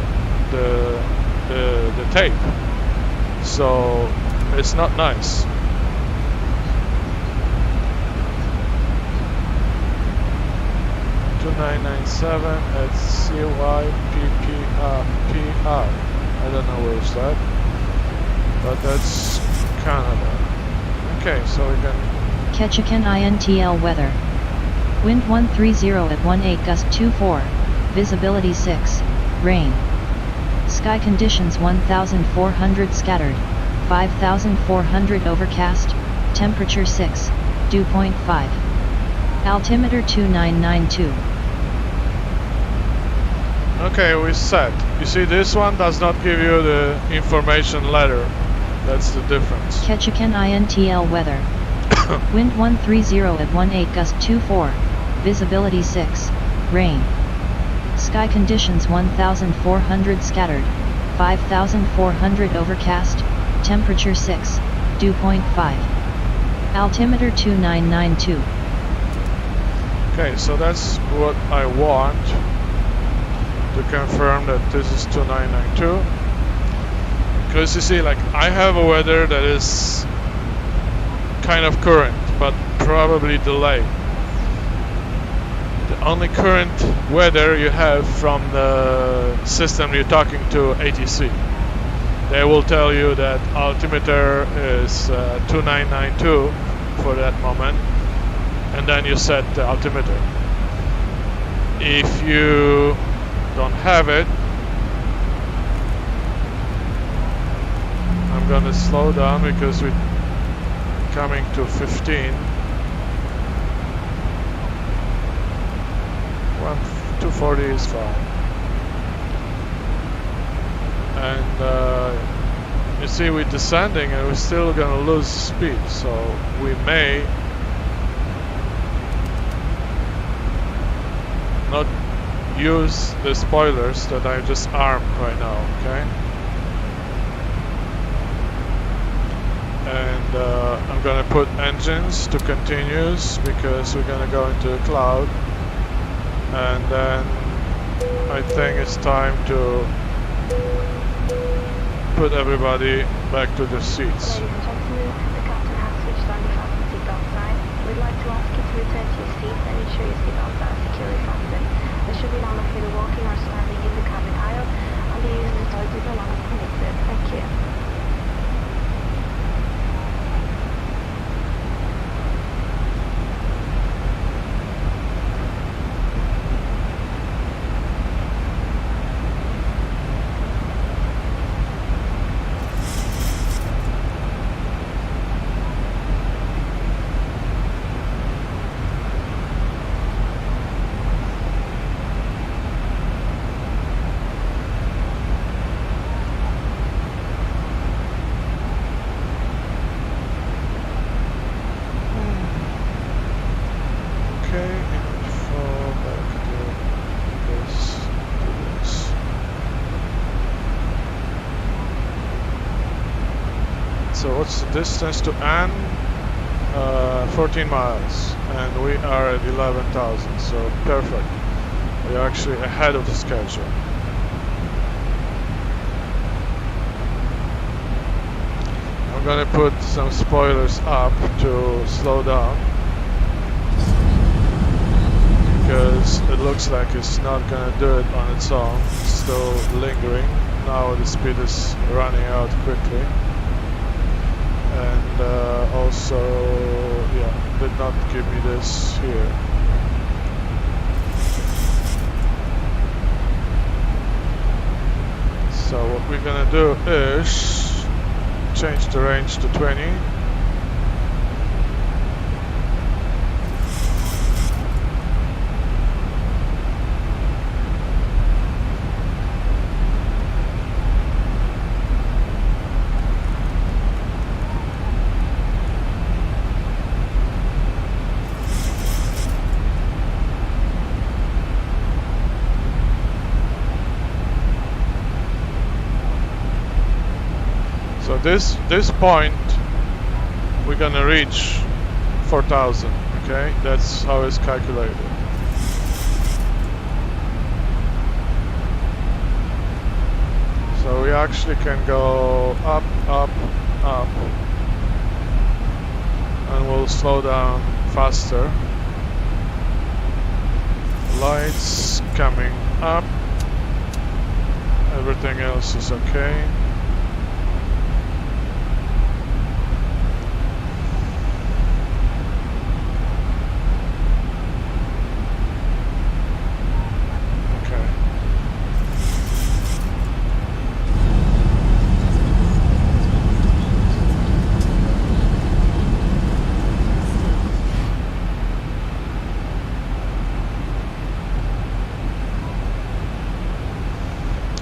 tape, so it's not nice. $2997 at CYVR-PAKT. I don't know where is that, but that's Canada. Okay, so we can... Ketchikan INTL weather. Wind 130 at 18, gust 24, visibility 6, rain. Sky conditions 1,400 scattered, 5,400 overcast, temperature 6, dew point 5. Altimeter 2992. Okay, we set. You see, this one does not give you the information letter. That's the difference. Ketchikan INTL weather. Wind 130 at 18, gust 24, visibility 6, rain. Sky conditions 1,400 scattered, 5,400 overcast, temperature 6, dew point 5. Altimeter 2992. Okay, so that's what I want to confirm that this is 2992. Because you see, like, I have a weather that is kind of current, but probably delayed. The only current weather you have from the system you're talking to, ATC. They will tell you that altimeter is 2992 for that moment, and then you set the altimeter. If you don't have it, I'm gonna slow down because we're coming to 15. 240 is fine. And you see, we're descending and we're still gonna lose speed, so we may not use the spoilers that I just armed right now, okay? And I'm gonna put engines to continuous because we're gonna go into a cloud, and then I think it's time to put everybody back to their seats. Ladies and gentlemen, the captain has switched on the fasten seatbelt sign. We'd like to ask you to return to your seats and ensure your seatbelts are securely fastened. There should be no further walking or standing in the cabin aisle, and the use of the toilet is no longer permitted. Thank you. So what's the distance to N? 14 miles, and we are at 11,000, so perfect. We're actually ahead of the schedule. I'm gonna put some spoilers up to slow down, because it looks like it's not gonna do it on its own. It's still lingering. Now the speed is running out quickly. And also, yeah, did not give me this here. So what we're gonna do is change the range to 20. So this point we're gonna reach 4,000. Okay, that's how it's calculated. So we actually can go up, up, up, and we'll slow down faster. Lights coming up. Everything else is okay.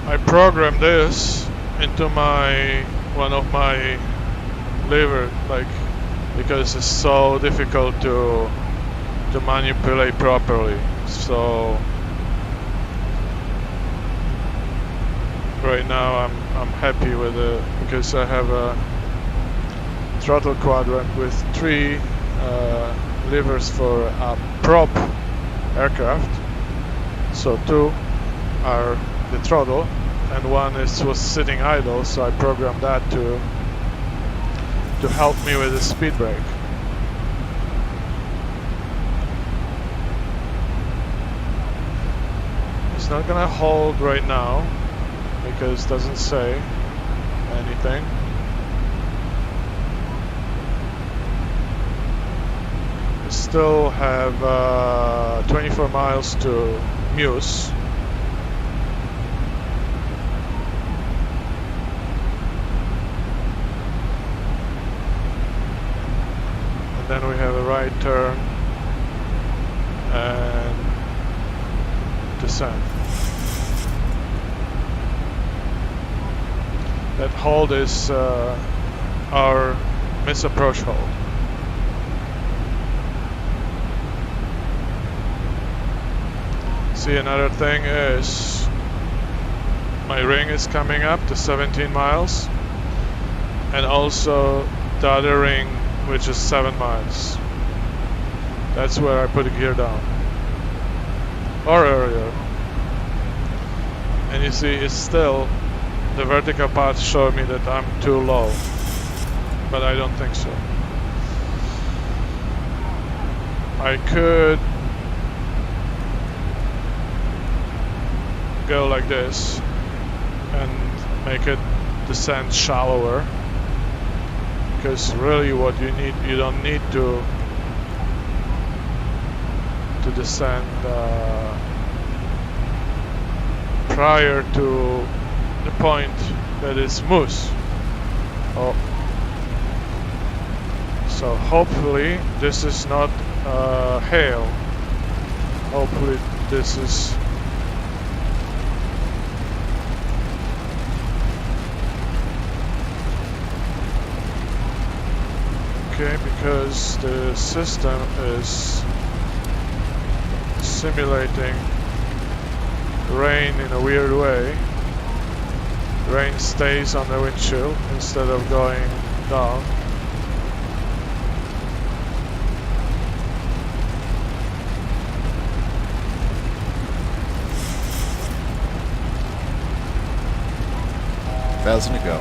I programmed this into one of my lever, like, because it's so difficult to manipulate properly. So right now I'm happy with it, because I have a throttle quadrant with 3 levers for a prop aircraft. So 2 are the throttle, and 1 was sitting idle, so I programmed that to help me with the speed brake. It's not gonna hold right now because it doesn't say anything. We still have 24 miles to Muse. Then we have a right turn and descent. That hold is our misapproach hold. See, another thing is my ring is coming up to 17 miles, and also the other ring, which is 7 miles. That's where I put the gear down, or earlier. And you see, it's still, the vertical path showed me that I'm too low, but I don't think so. I could go like this and make it descend shallower. Because really what you don't need to descend prior to the point that is moose. Oh. So hopefully this is not hail. Hopefully this is okay, because the system is simulating rain in a weird way. Rain stays on the windshield instead of going down. Thousand to go.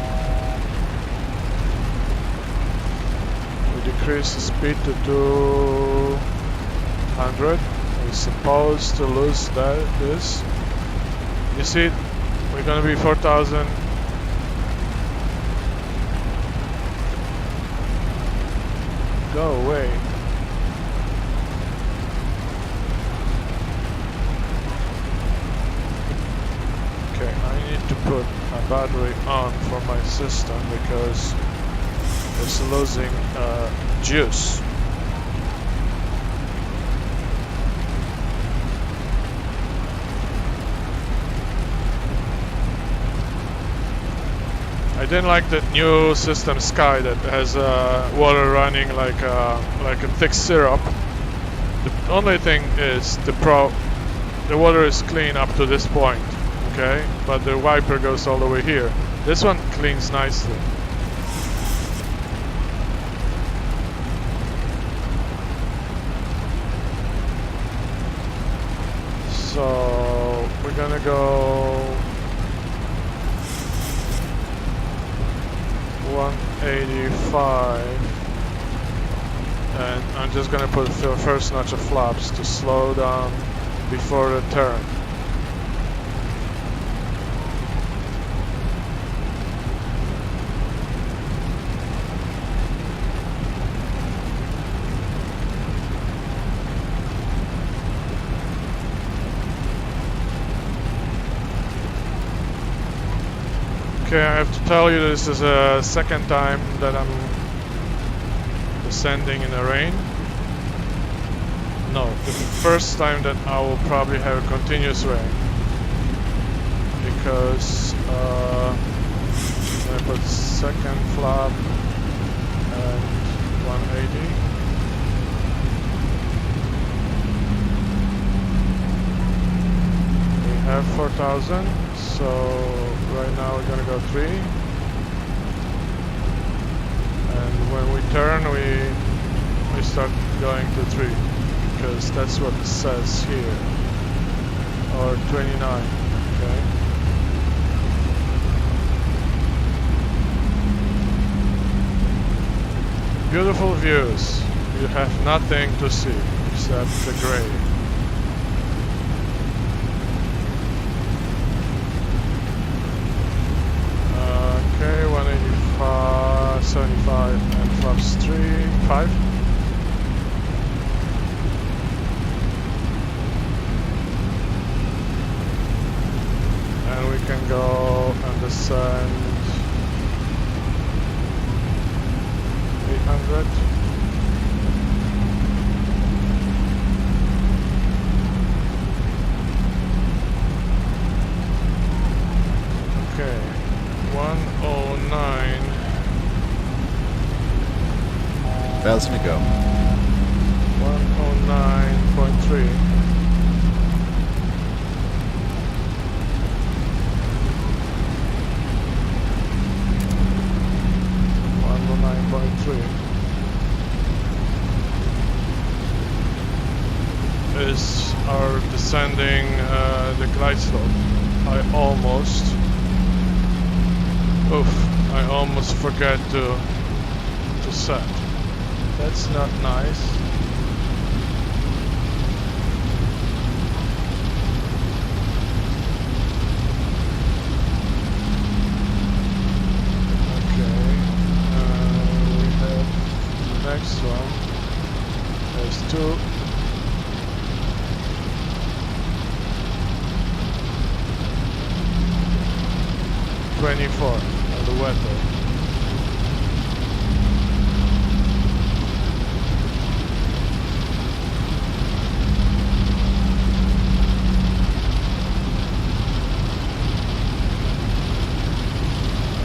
We decrease the speed to 200. We're supposed to lose this. You see, we're gonna be 4,000. Go away. Okay, I need to put a battery on for my system because it's losing juice. I didn't like the new system Sky that has water running like a thick syrup. The only thing is the water is clean up to this point, okay? But the wiper goes all the way here. This one cleans nicely. So we're gonna go 185, and I'm just gonna put the first notch of flaps to slow down before the turn. Okay, I have to tell you this is a second time that I'm descending in the rain. No, the first time that I will probably have a continuous rain. Because I put second flap and 180. We have 4,000. So right now we're gonna go 3, and when we turn we start going to 3 because that's what it says here, or 29. Okay. Beautiful views. You have nothing to see except the gray. Okay, 185, 75, and flaps 5. And we can go and descend 800. Okay. 109. 1,000 to go. 109.3. 109.3 is our descending the glide slope. I almost forgot to set. That's not nice. Okay, we have the next one. There's 2. $24 on the weather.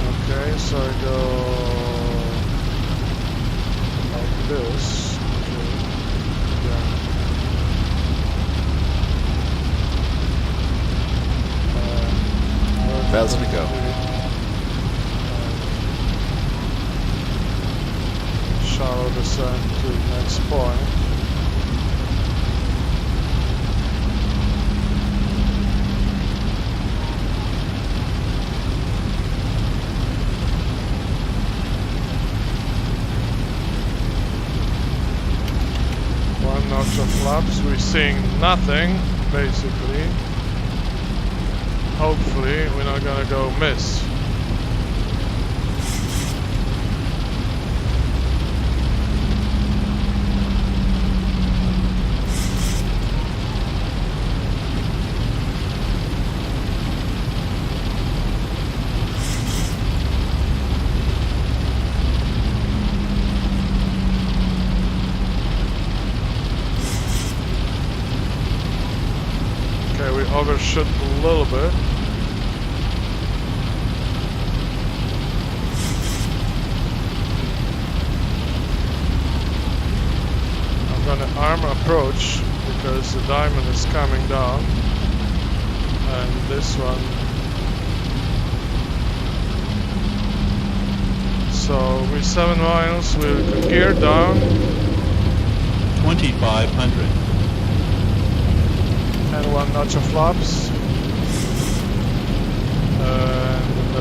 Okay, so I go like this. Okay. Yeah. 1,000 to go. descend to the next point. One notch of flaps, we're seeing nothing, basically. Hopefully we're not gonna go miss. Okay, we overshoot a little bit. I'm gonna arm approach because the diamond is coming down, and this one. So we're 7 miles, we'll gear down. 2,500. And one notch of flaps. And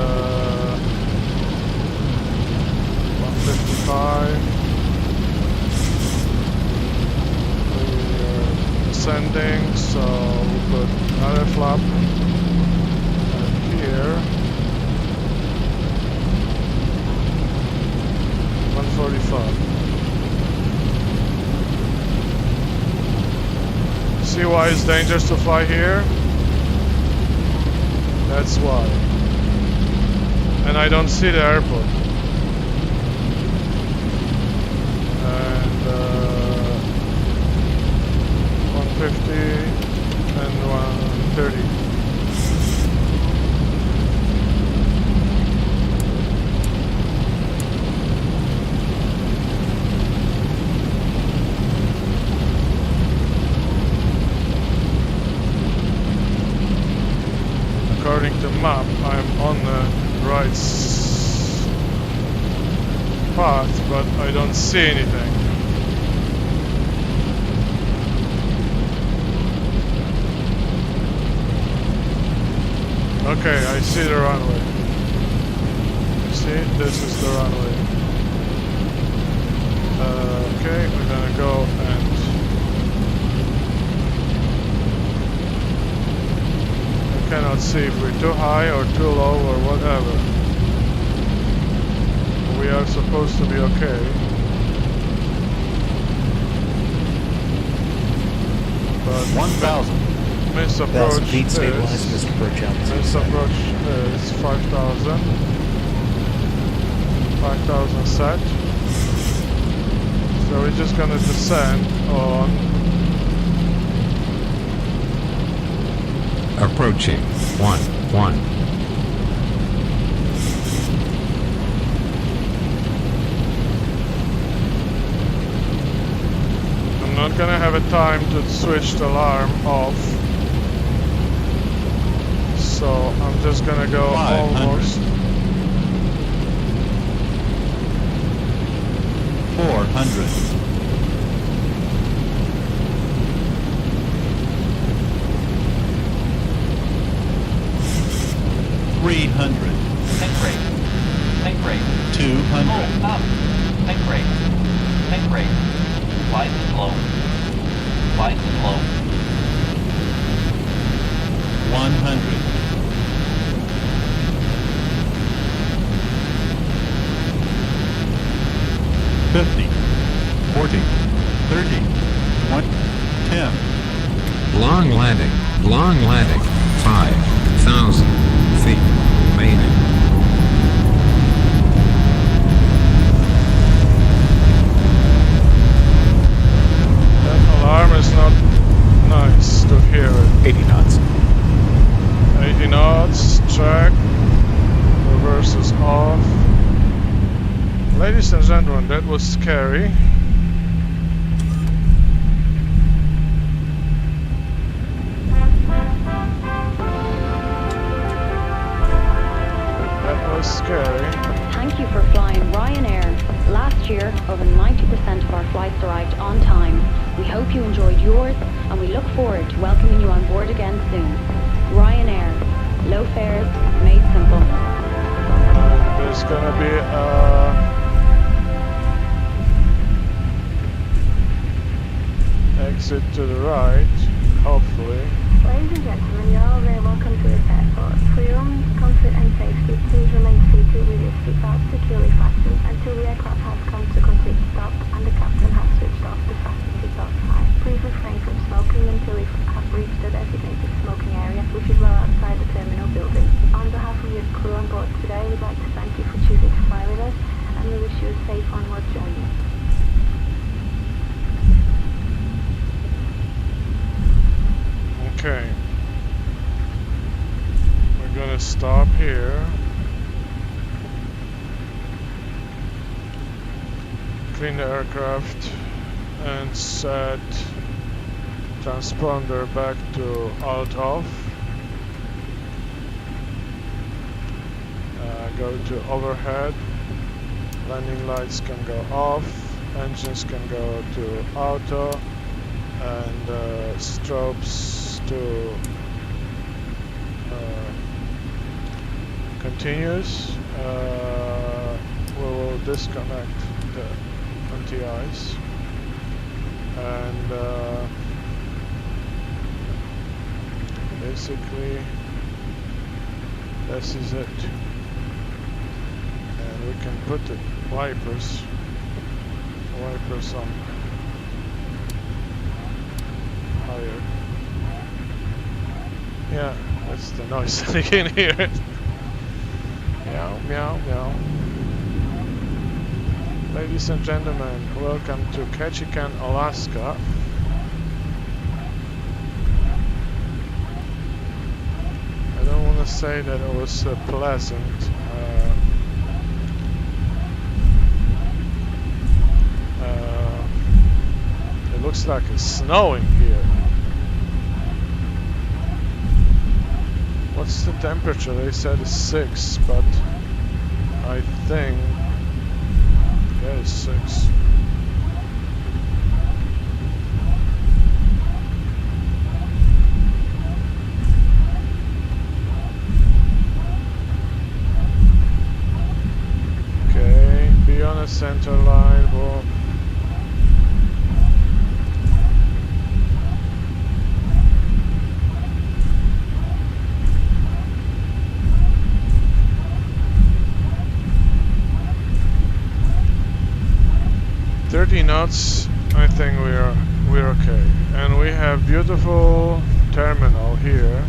155. We're descending, so we put another flap. And here. 145. See why it's dangerous to fly here? That's why. And I don't see the airport. And 150 and 130. According to map, I'm on the right path, but I don't see anything. Okay, I see the runway. See, this is the runway. Okay, we're gonna go and cannot see if we're too high or too low or whatever. We are supposed to be okay. But 1,000. misapproach feet stabilized, misapproach altitude. misapproach is 5,000. 5,000 set. So we're just gonna descend on. Approaching 1-1. I'm not gonna have a time to switch the alarm off, so I'm just gonna go 500. almost 400. 300. Think rate. Think rate. 200. Up. Think rate. Think rate. Flight slow. Flight slow. 100. 50. 40. 30. 1. 10. Long landing. Long landing. 5,000 feet remaining. that alarm is not nice to hear it. 80 knots. 80 knots, check. Reverse is off. Ladies and gentlemen, that was scary. That was was scary. Thank you for flying Ryanair. Last year, over 90% of our flights arrived on time. We hope you enjoyed yours, and we look forward to welcoming you on board again soon. Ryanair. Low fares, made simple. There's gonna be exit to the right, hopefully. Ladies and gentlemen, you're all very welcome to this airport. For your own comfort and safety, please remain seated with your seatbelt securely fastened until the aircraft has come to complete stop and the captain has switched off the fasten seatbelt sign. Please refrain from smoking until we have reached the designated smoking area, which is well outside the terminal building. On behalf of your crew on board today, we'd like to thank you for choosing to fly with us, and we wish you a safe onward journey. Okay. We're gonna stop here. Clean the aircraft and set transponder back to alt off. Go to overhead. Landing lights can go off. Engines can go to auto. And strobes to continuous. We will disconnect the anti-ice and basically this is it, and we can put the wipers on higher. Yeah, that's the noise. You can hear it. Meow, meow, meow. Ladies and gentlemen, welcome to Ketchikan, Alaska. I don't want to say that it was pleasant. It looks like it's snowing here. What's the temperature? They said it's 6, but I think yeah, it's 6. Okay, be on a center line. Well, knots, I think we're okay, and we have beautiful terminal here.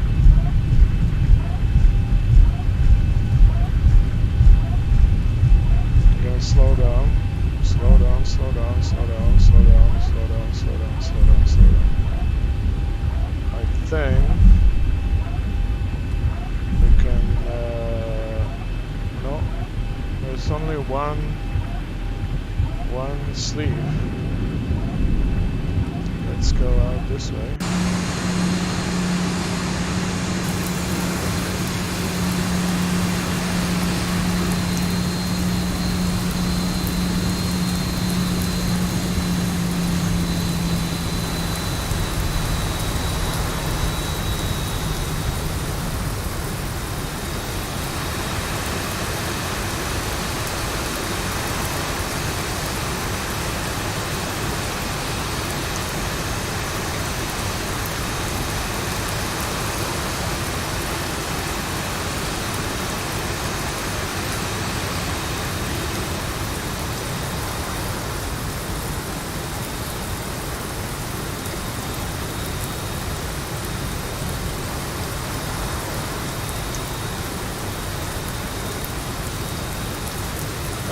Again, slow down, slow down, slow down, slow down, slow down, slow down, slow down, slow down, slow down. I think we can. No, there's only one sleeve. Let's go out this way.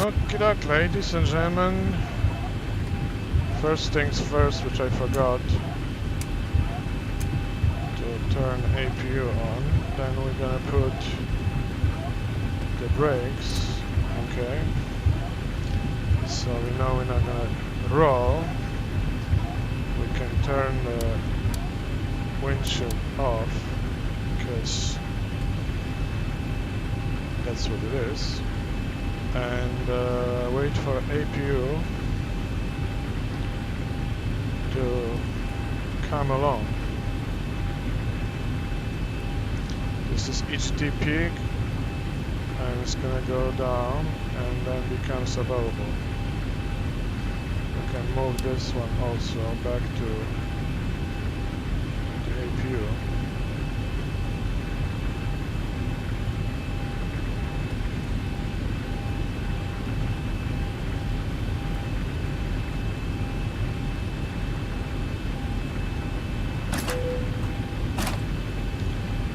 Okey-doke, ladies and gentlemen. First things first, which I forgot to turn APU on. Then we're gonna put the brakes. Okay. So we know we're not gonna roll. We can turn the windshield off because That's what it is. And wait for APU to come along. This is HT peak, and it's gonna go down and then becomes available. We can move this one also back to the APU.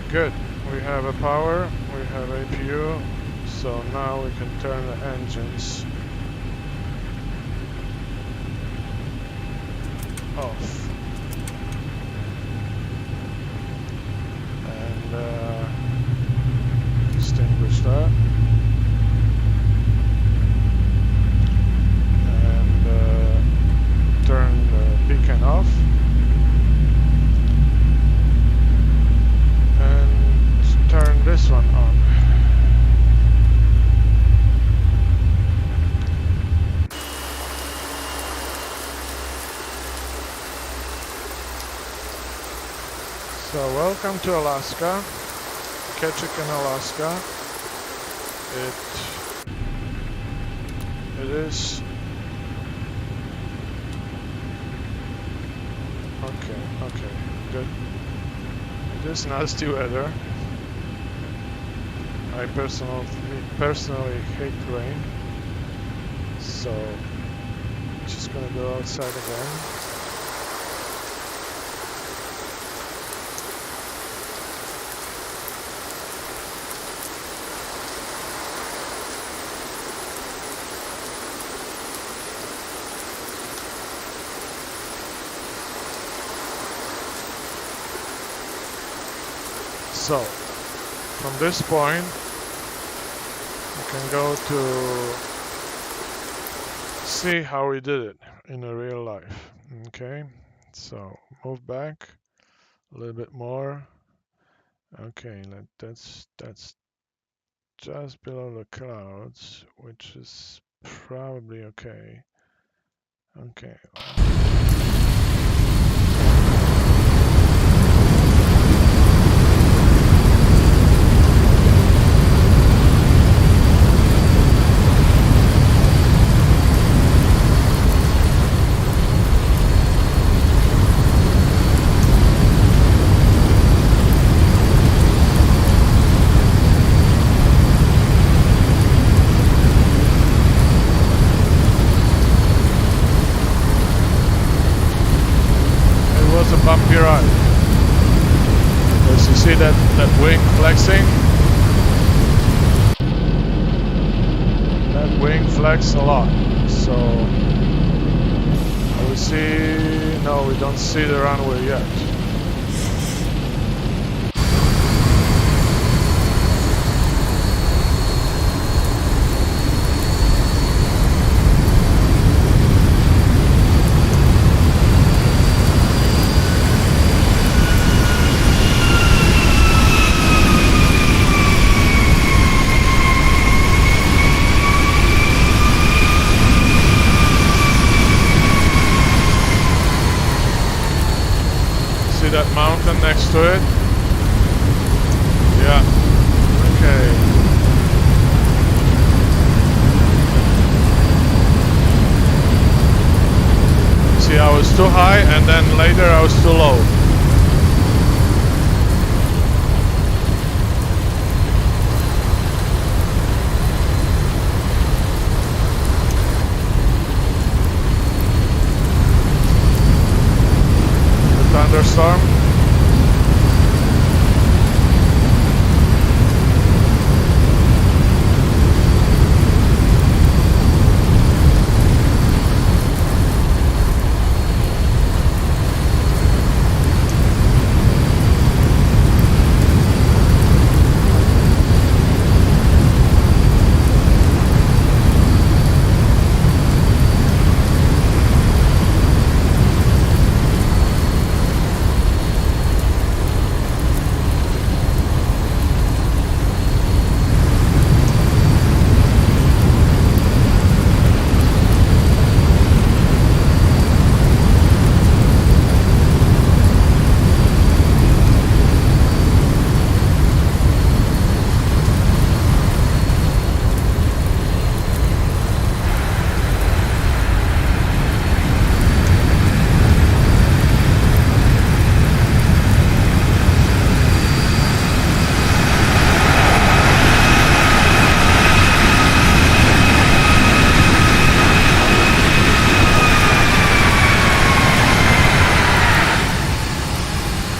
Good. We have a power, we have APU, so now we can turn the engines off. And extinguish that. And turn the beacon off. Turn this one on. So welcome to Alaska, Ketchikan, Alaska. It is okay, good. It is nasty weather. I personally hate rain, so just gonna go outside again. So, from this point, you can go to see how we did it in a real life. Okay, so move back a little bit more. Okay, that's just below the clouds, which is probably okay. Okay. Bumpy ride. As you see that wing flexing, that wing flex a lot. So we see, no, we don't see the runway yet. That mountain next to it. Yeah. Okay. See, I was too high and then later I was too low. Thunderstorm.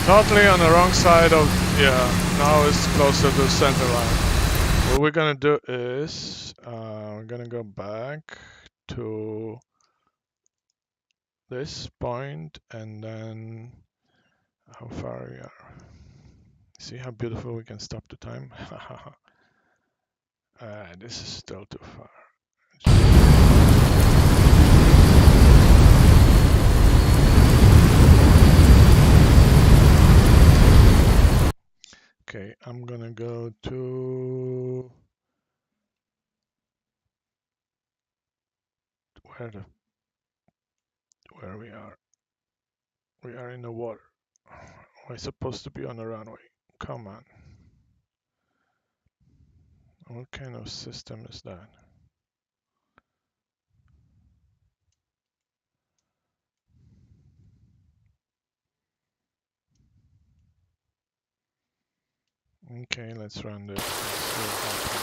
Totally on the wrong side of, yeah, now it's closer to the center line. What we're gonna do is, we're gonna go back to this point and then how far we are. See how beautiful we can stop the time? This is still too far. Okay, I'm gonna go to where we are. We are in the water. We're supposed to be on the runway. Come on. What kind of system is that? Okay, let's run this. Let's see what happens.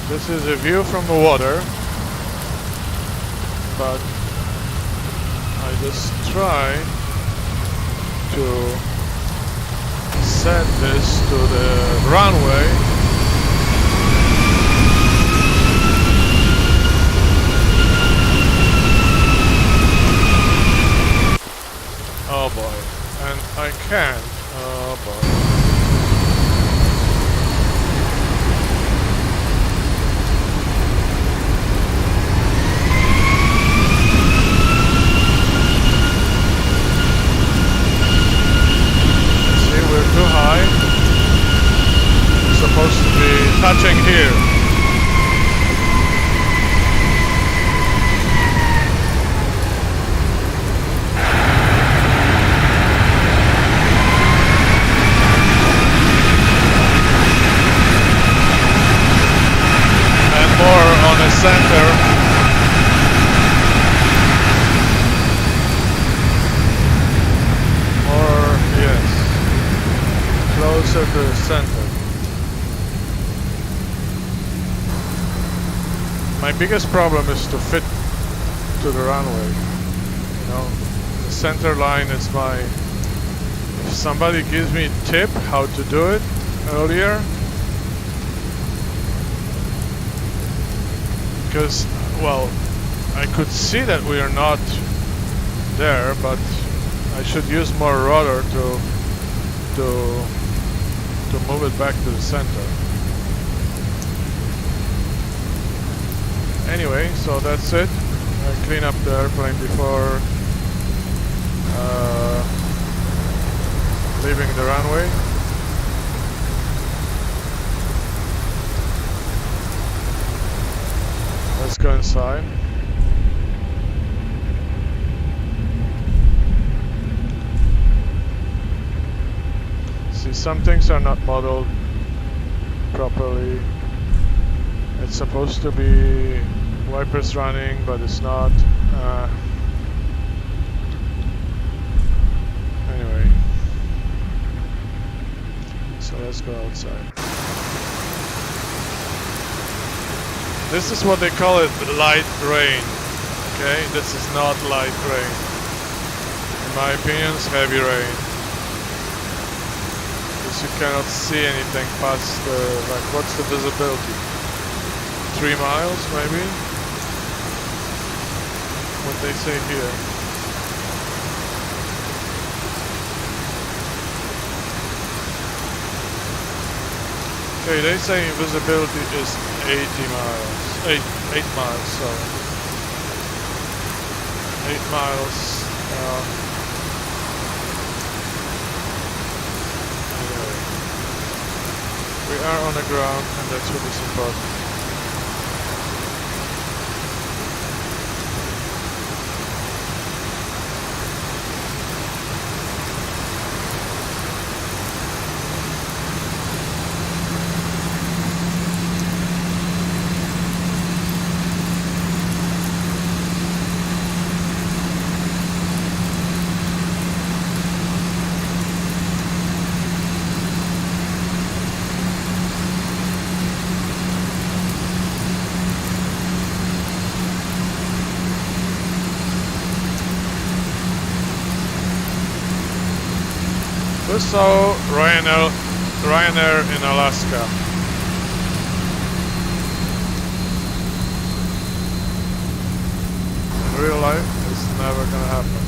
This is a view from the water, but I just try to set this to the runway. Oh boy, and I can't. Oh boy. Too high. It's supposed to be touching here. And more on the center. Closer to the center. My biggest problem is to fit to the runway. You know, the center line is my. If somebody gives me a tip how to do it earlier, because well, I could see that we are not there, but I should use more rudder to move it back to the center. Anyway, so that's it. I clean up the airplane before leaving the runway. Let's go inside. Some things are not modeled properly. It's supposed to be wipers running, but it's not. Anyway, so let's go outside. This is what they call it, light rain. Okay, this is not light rain. In my opinion, it's heavy rain. You cannot see anything past the, like, what's the visibility? 3 miles maybe? What they say here. Okay, they say visibility is 80 miles. 8 miles, sorry. 8 miles. We are on the ground, and that's what is important. Just saw Ryanair in Alaska. In real life, it's never gonna happen.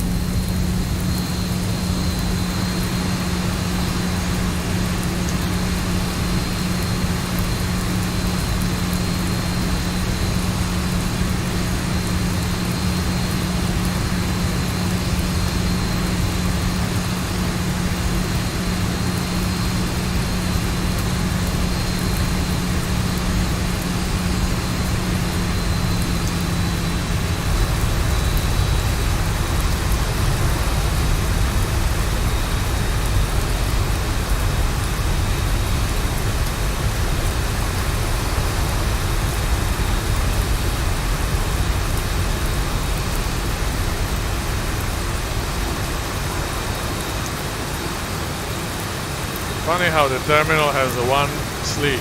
Funny how the terminal has a one sleep.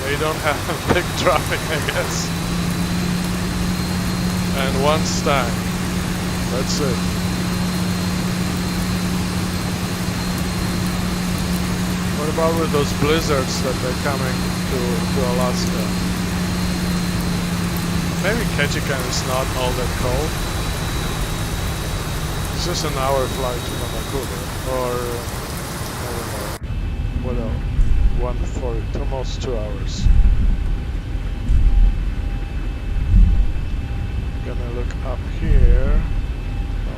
They don't have big traffic, I guess. And one stand. That's it. What about with those blizzards that they're coming to Alaska? Maybe Ketchikan is not all that cold. It's just an hour flight to Vancouver, or I don't know. What else? 140, almost 2 hours. Gonna look up here. No.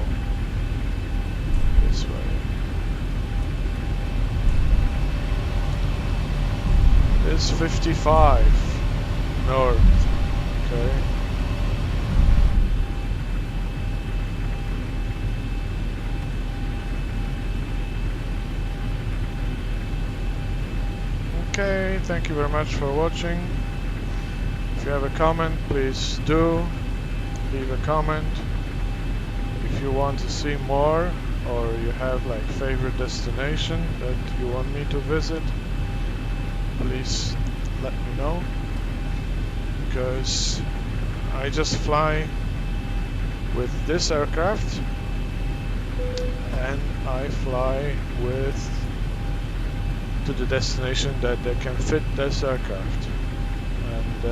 This way. It's 55 north. Okay. Okay, thank you very much for watching. If you have a comment, please do leave a comment. If you want to see more, or you have like favorite destination that you want me to visit, please let me know, because I just fly with this aircraft and I fly with to the destination that they can fit this aircraft. And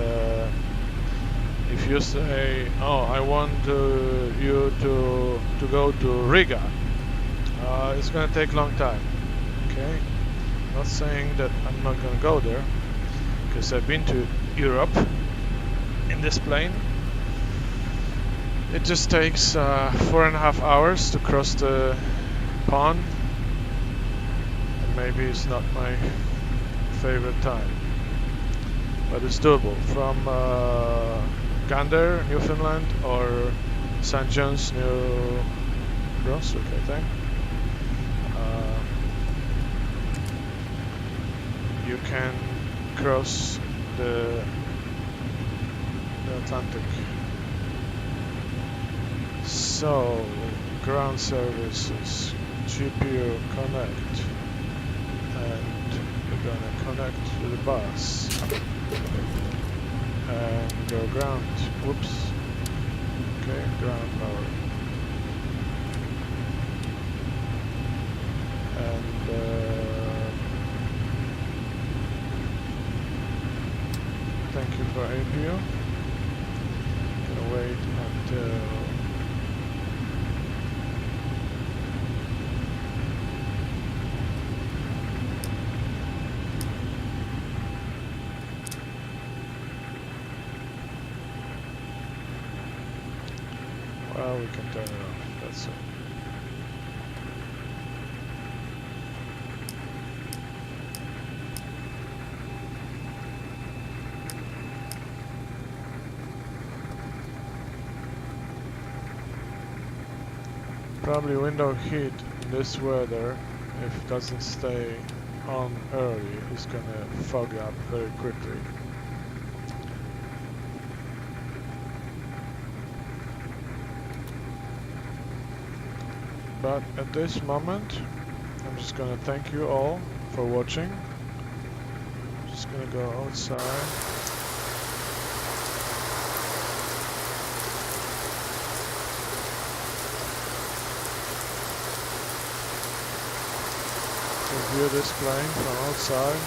if you say, oh, I want you to go to Riga, it's gonna take a long time. Okay, not saying that I'm not gonna go there, because I've been to Europe in this plane. It just takes 4.5 hours to cross the pond. Maybe it's not my favorite time, but it's doable from Gander, Newfoundland, or St. John's, New Brunswick, I think. You can cross the Atlantic. So, ground services, GPU connect. And we're gonna connect to the bus and go ground. Whoops. Okay, ground power. And thank you for APU. Gonna wait until we can turn it off, that's it. Probably window heat in this weather, if it doesn't stay on early, is gonna fog up very quickly. But at this moment, I'm just gonna thank you all for watching. Just gonna go outside. to view this plane from outside.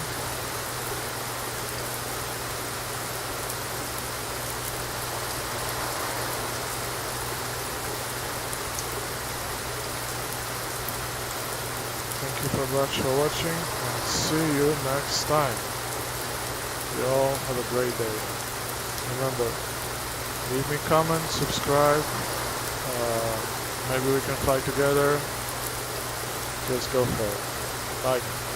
Thank you very much for watching, and see you next time. You all have a great day. Remember, leave me comments, subscribe, maybe we can fly together. Just go for it. Bye.